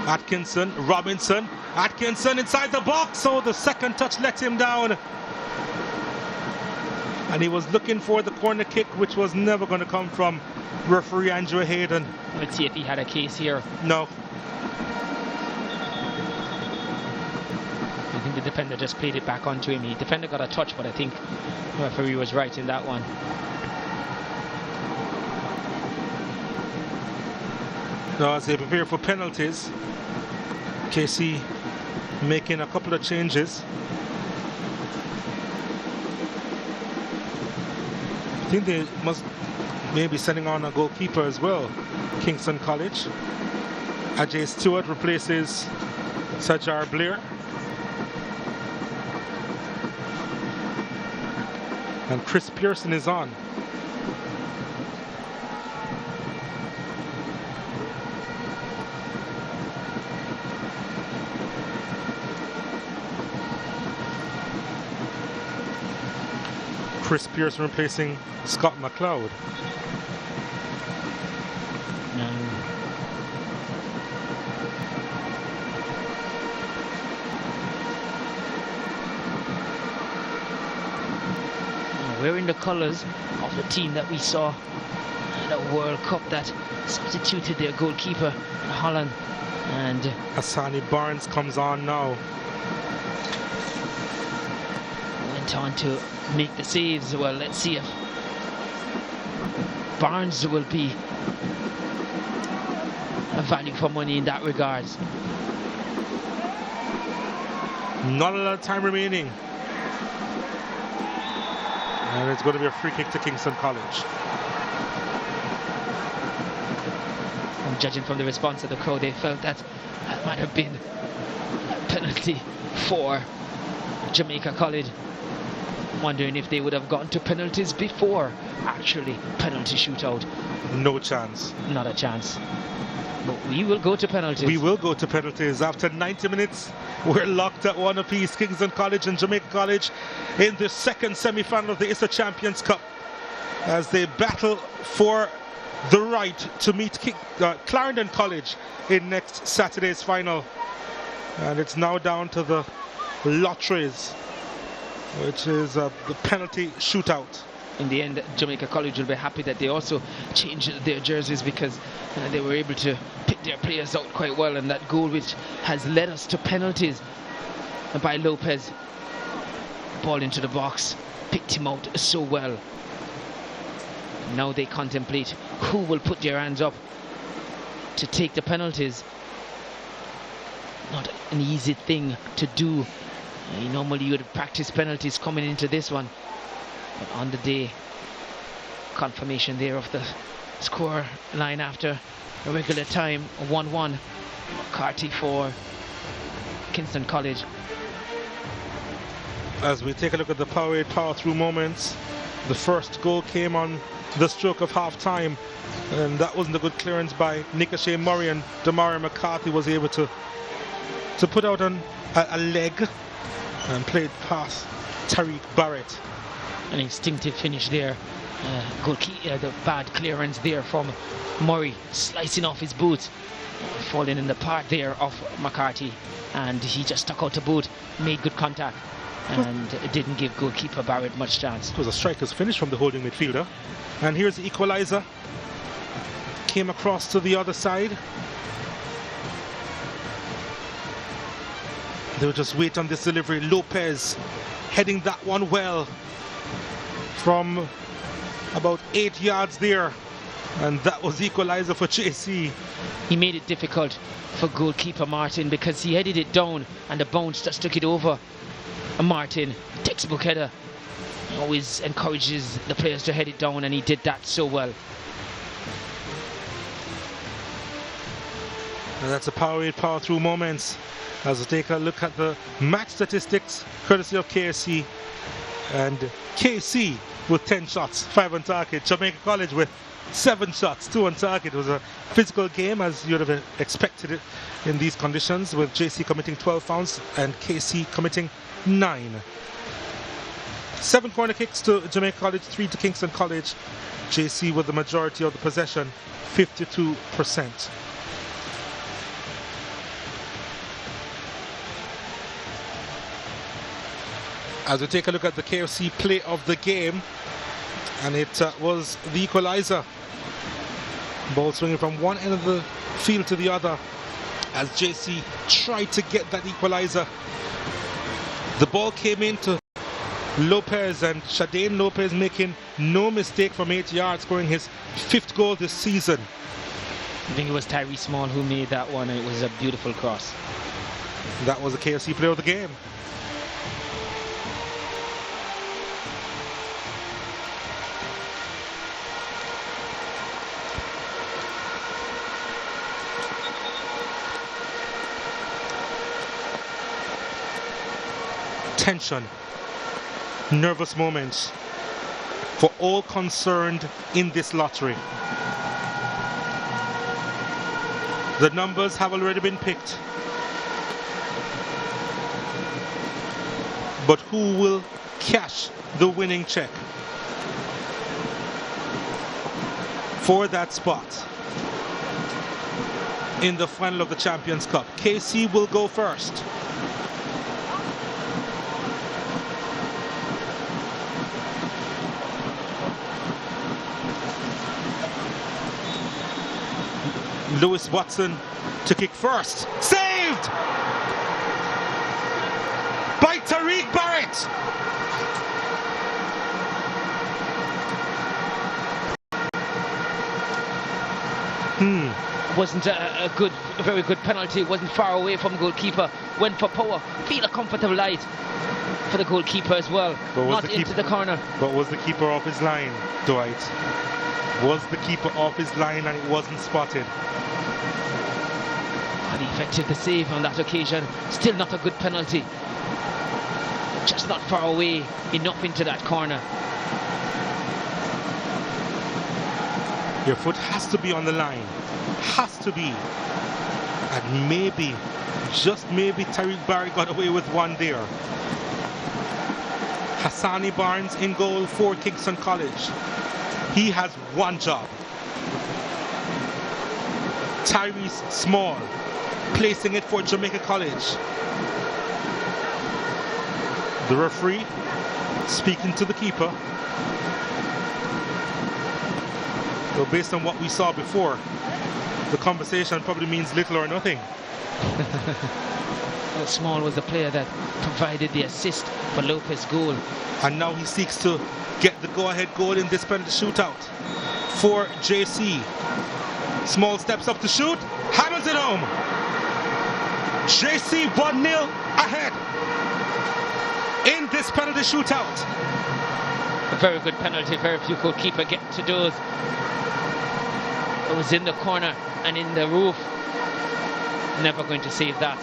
Atkinson, Robinson, Atkinson inside the box. So the second touch let him down. And he was looking for the corner kick, which was never going to come from referee Andrew Hayden. Let's see if he had a case here. No. I think the defender just played it back onto him. The defender got a touch, but I think the referee was right in that one. Now, as they prepare for penalties, KC making a couple of changes. I think they must maybe sending on a goalkeeper as well. Kingston College. Ajay Stewart replaces Sajar Blair. And Chris Pearson is on. Chris Pearson replacing Scott McLeod. Wearing the colours of the team that we saw at the World Cup that substituted their goalkeeper in Holland. And Hassani Barnes comes on now. Went on to make the saves. Well, let's see if Barnes will be a value for money in that regards. Not a lot of time remaining. And it's going to be a free kick to Kingston College. And judging from the response of the crowd, they felt that might have been a penalty for Jamaica College. Wondering if they would have gotten to penalties before actually penalty shootout. No chance. Not a chance. But we will go to penalties. We will go to penalties. After 90 minutes, we're locked at one apiece. Kingston College and Jamaica College in the second semi-final of the ISSA Champions Cup as they battle for the right to meet Clarendon College in next Saturday's final. And it's now down to the lotteries, which is the penalty shootout. In the end, Jamaica College will be happy that they also changed their jerseys, because they were able to pick their players out quite well, and that goal which has led us to penalties by Lopez. Ball into the box, picked him out so well. Now they contemplate who will put their hands up to take the penalties. Not an easy thing to do. Normally you would practice penalties coming into this one. But on the day, confirmation there of the score line after a regular time, 1-1. McCarthy for Kingston College. As we take a look at the power through moments, the first goal came on the stroke of half time, and that wasn't a good clearance by Nickashay Murray, and Demario McCarthy was able to put out a leg and played past Tariq Barrett. An instinctive finish there. The bad clearance there from Murray, slicing off his boot, falling in the path there of McCarthy, and he just stuck out the boot, made good contact, and it didn't give goalkeeper Barrett much chance. It was a striker's finish from the holding midfielder. And here's the equalizer. Came across to the other side. They'll just wait on this delivery. Lopez heading that one well from about 8 yards there, and that was the equalizer for JC. He made it difficult for goalkeeper Martin, because he headed it down and the bounce just took it over. And Martin, textbook header, always encourages the players to head it down, and he did that so well. And that's a power through moments as we take a look at the match statistics courtesy of KSC. And KC with 10 shots, 5 on target. Jamaica College with 7 shots, 2 on target. It was a physical game, as you'd have expected it in these conditions, with JC committing 12 fouls and KC committing 9. 7 corner kicks to Jamaica College, 3 to Kingston College. JC with the majority of the possession, 52%. As we take a look at the KFC play of the game, and it was the equalizer. Ball swinging from one end of the field to the other as JC tried to get that equalizer. The ball came into Lopez, and Shadane Lopez making no mistake from 8 yards, scoring his 5th goal this season. I think it was Tyree Small who made that one, and it was a beautiful cross. That was the KFC play of the game. Tension, nervous moments for all concerned in this lottery. The numbers have already been picked, but who will cash the winning check for that spot in the final of the Champions Cup? KC will go first. Lewis Watson to kick first. Saved by Tariq Barrett. Wasn't a very good penalty. Wasn't far away from goalkeeper. Went for power. Feel a comfortable light for the goalkeeper as well. Not into the corner. But was the keeper off his line, Dwight? Was the keeper off his line, and it wasn't spotted? And effective the save on that occasion. Still not a good penalty. just not far away enough into that corner. Your foot has to be on the line. Has to be. And maybe, just maybe, Tariq Barry got away with one there. Hassani Barnes in goal for Kingston College. He has one job. Tyrese Small placing it for Jamaica College. The referee speaking to the keeper. So based on what we saw before, the conversation probably means little or nothing. Well, Small was the player that provided the assist for Lopez's goal. And now he seeks to get the go-ahead goal in this penalty shootout for JC. Small steps up to shoot, hammers it home. JC 1-0 ahead in this penalty shootout. A very good penalty, very few goalkeeper get to those. It was in the corner and in the roof. Never going to save that,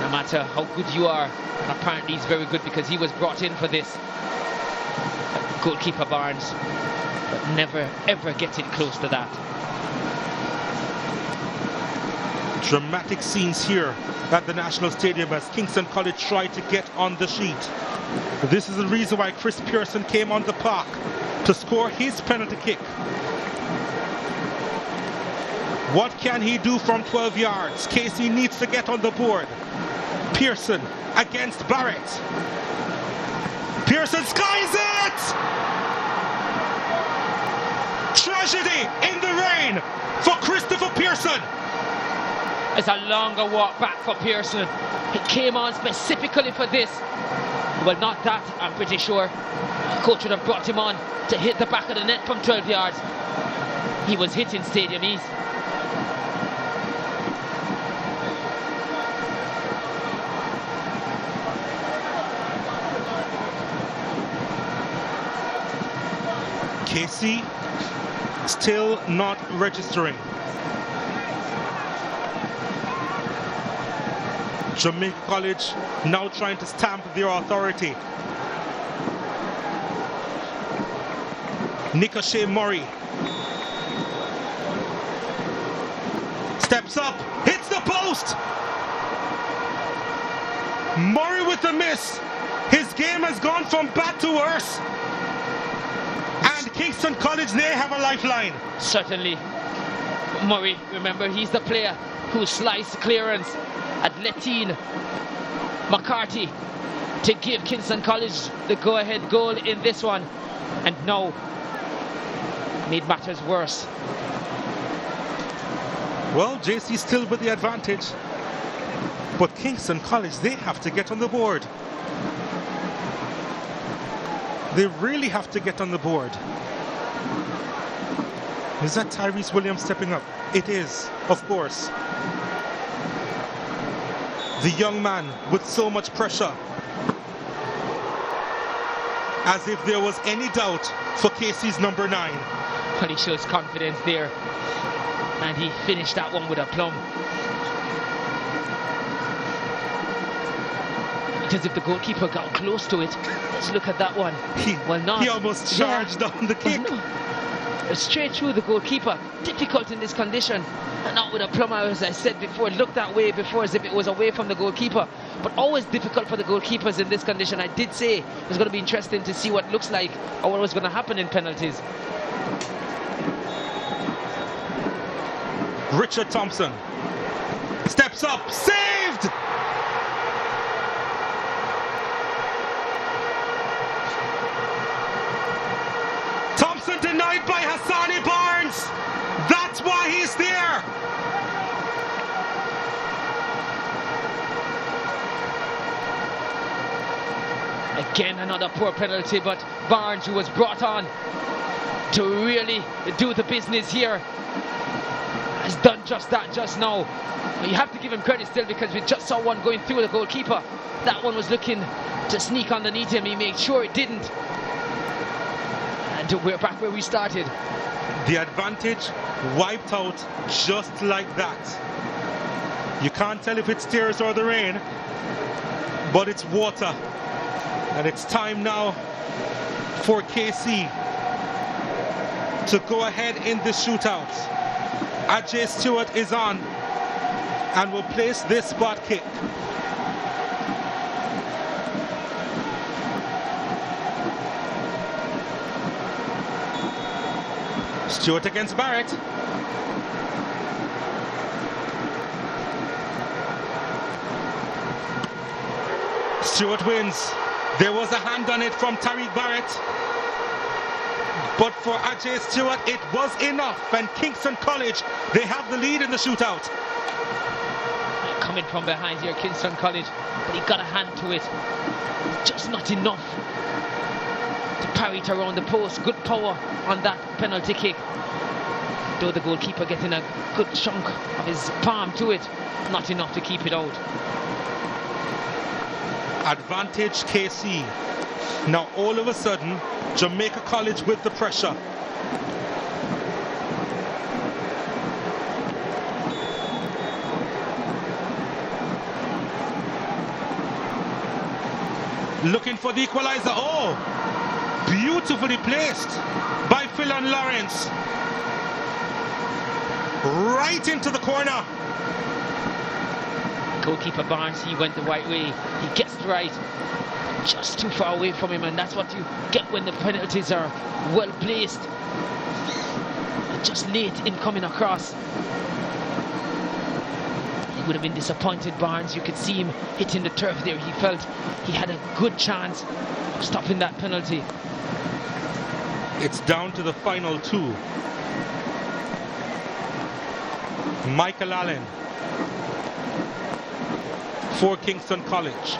no matter how good you are. And apparently he's very good because he was brought in for this. Goalkeeper Barnes, but never ever getting close to that. Dramatic scenes here at the National Stadium as Kingston College tried to get on the sheet. This is the reason why Chris Pearson came on the park to score his penalty kick. What can he do from 12 yards? Casey needs to get on the board. Pearson against Barrett. Pearson skies it! Tragedy in the rain for Christopher Pearson. It's a longer walk back for Pearson. He came on specifically for this. Well, not that, I'm pretty sure. The coach would have brought him on to hit the back of the net from 12 yards. He was hitting Stadium East. Casey still not registering. Jamaica College now trying to stamp their authority. Nick O'Shea Murray steps up, hits the post. Murray with the miss. His game has gone from bad to worse. And Kingston College, they have a lifeline. Certainly. Murray, remember, he's the player who sliced clearance at Letine McCarthy to give Kingston College the go-ahead goal in this one. And now, made matters worse. Well, JC still with the advantage. But Kingston College, they have to get on the board. They really have to get on the board. Is that Tyrese Williams stepping up? It is, of course. The young man with so much pressure. As if there was any doubt for Casey's number 9. Well, he shows confidence there. And he finished that one with a plum. It's as if the goalkeeper got close to it. Let's look at that one. He almost charged on the kick. Straight through the goalkeeper. Difficult in this condition. And not with a plum, as I said before. It looked that way before as if it was away from the goalkeeper. But always difficult for the goalkeepers in this condition. I did say it was going to be interesting to see what it looks like or what was going to happen in penalties. Richard Thompson steps up, saved! Thompson denied by Hassani Barnes. That's why he's there. Again, another poor penalty, but Barnes, who was brought on to really do the business here, has done just that just now. You have to give him credit still, because we just saw one going through the goalkeeper. That one was looking to sneak underneath him. He made sure it didn't. And we're back where we started. The advantage wiped out just like that. You can't tell if it's tears or the rain, but it's water. And it's time now for KC to go ahead in the shootout. Ajay Stewart is on and will place this spot kick. Stewart against Barrett. Stewart wins. There was a hand on it from Tariq Barrett, but for Ajay Stewart it was enough, and Kingston College, they have the lead in the shootout. Coming from behind here, Kingston College, but he got a hand to it. Just not enough to parry it around the post. Good power on that penalty kick, though the goalkeeper getting a good chunk of his palm to it. Not enough to keep it out. Advantage KC. Now all of a sudden, Jamaica College with the pressure. Looking for the equalizer. Oh, beautifully placed by Philon Lawrence. Right into the corner. Goalkeeper Barnes, he went the right way. He gets it right. Just too far away from him, and that's what you get when the penalties are well placed. Just late in coming across. He would have been disappointed, Barnes. You could see him hitting the turf there. He felt he had a good chance of stopping that penalty. It's down to the final two. Michael Allen for Kingston College.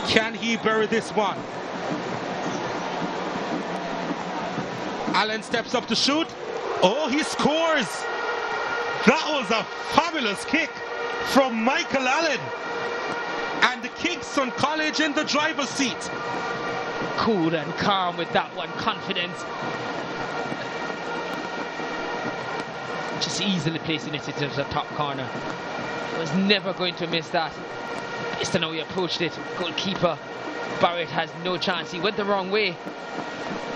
Can he bury this one? Allen steps up to shoot. Oh, he scores! That was a fabulous kick from Michael Allen. And the Kingston College in the driver's seat. Cool and calm with that one, confidence. Just easily placing it into the top corner. Was never going to miss that. Based on how he approached it, goalkeeper Barrett has no chance. He went the wrong way,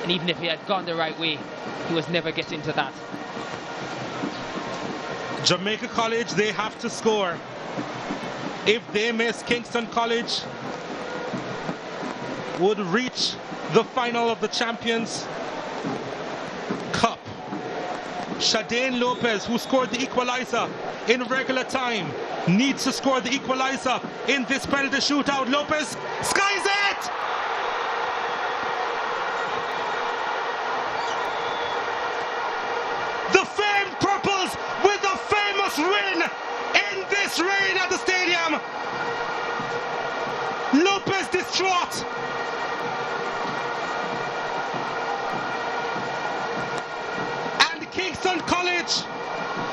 and even if he had gone the right way, he was never getting to that. Jamaica College, they have to score. If they miss, Kingston College would reach the final of the Champions Cup. Shadane Lopez, who scored the equalizer in regular time, needs to score the equalizer in this penalty shootout. Lopez skies it! The famed Purples with a famous win in this rain at the stadium. Lopez distraught. And Kingston College,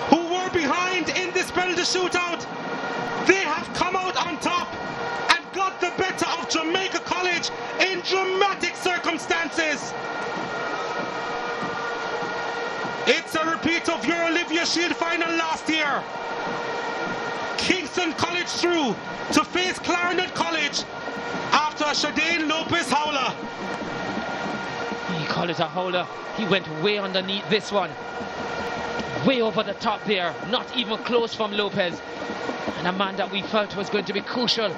who were behind in this penalty shootout, they have come out on top and got the better of Jamaica College in dramatic circumstances. It's a repeat of your Olivia Shield final last year. Kingston College through to face Clarendon College after a Shadane Lopez howler. You call it a howler. He went way underneath this one. Way over the top there. Not even close from Lopez. And a man that we felt was going to be crucial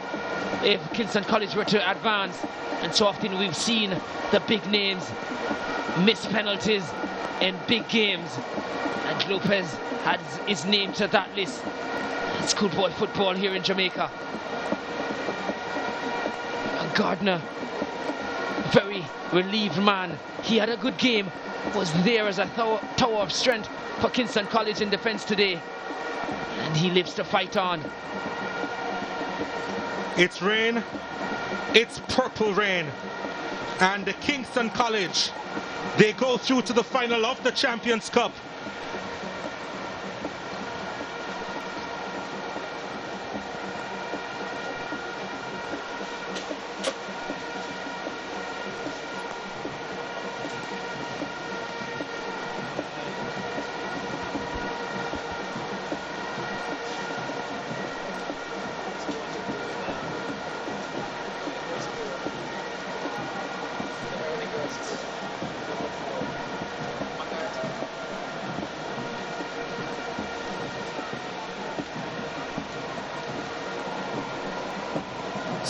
if Kingston College were to advance. And so often we've seen the big names miss penalties in big games. And Lopez has his name to that list. Schoolboy Football here in Jamaica. And Gardner, very relieved man. He had a good game, was there as a tower of strength for Kingston College in defence today. And he lives to fight on. It's rain, it's purple rain. And the Kingston College, they go through to the final of the Champions Cup.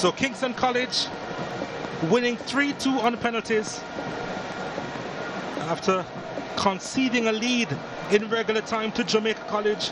So Kingston College winning 3-2 on penalties after conceding a lead in regular time to Jamaica College.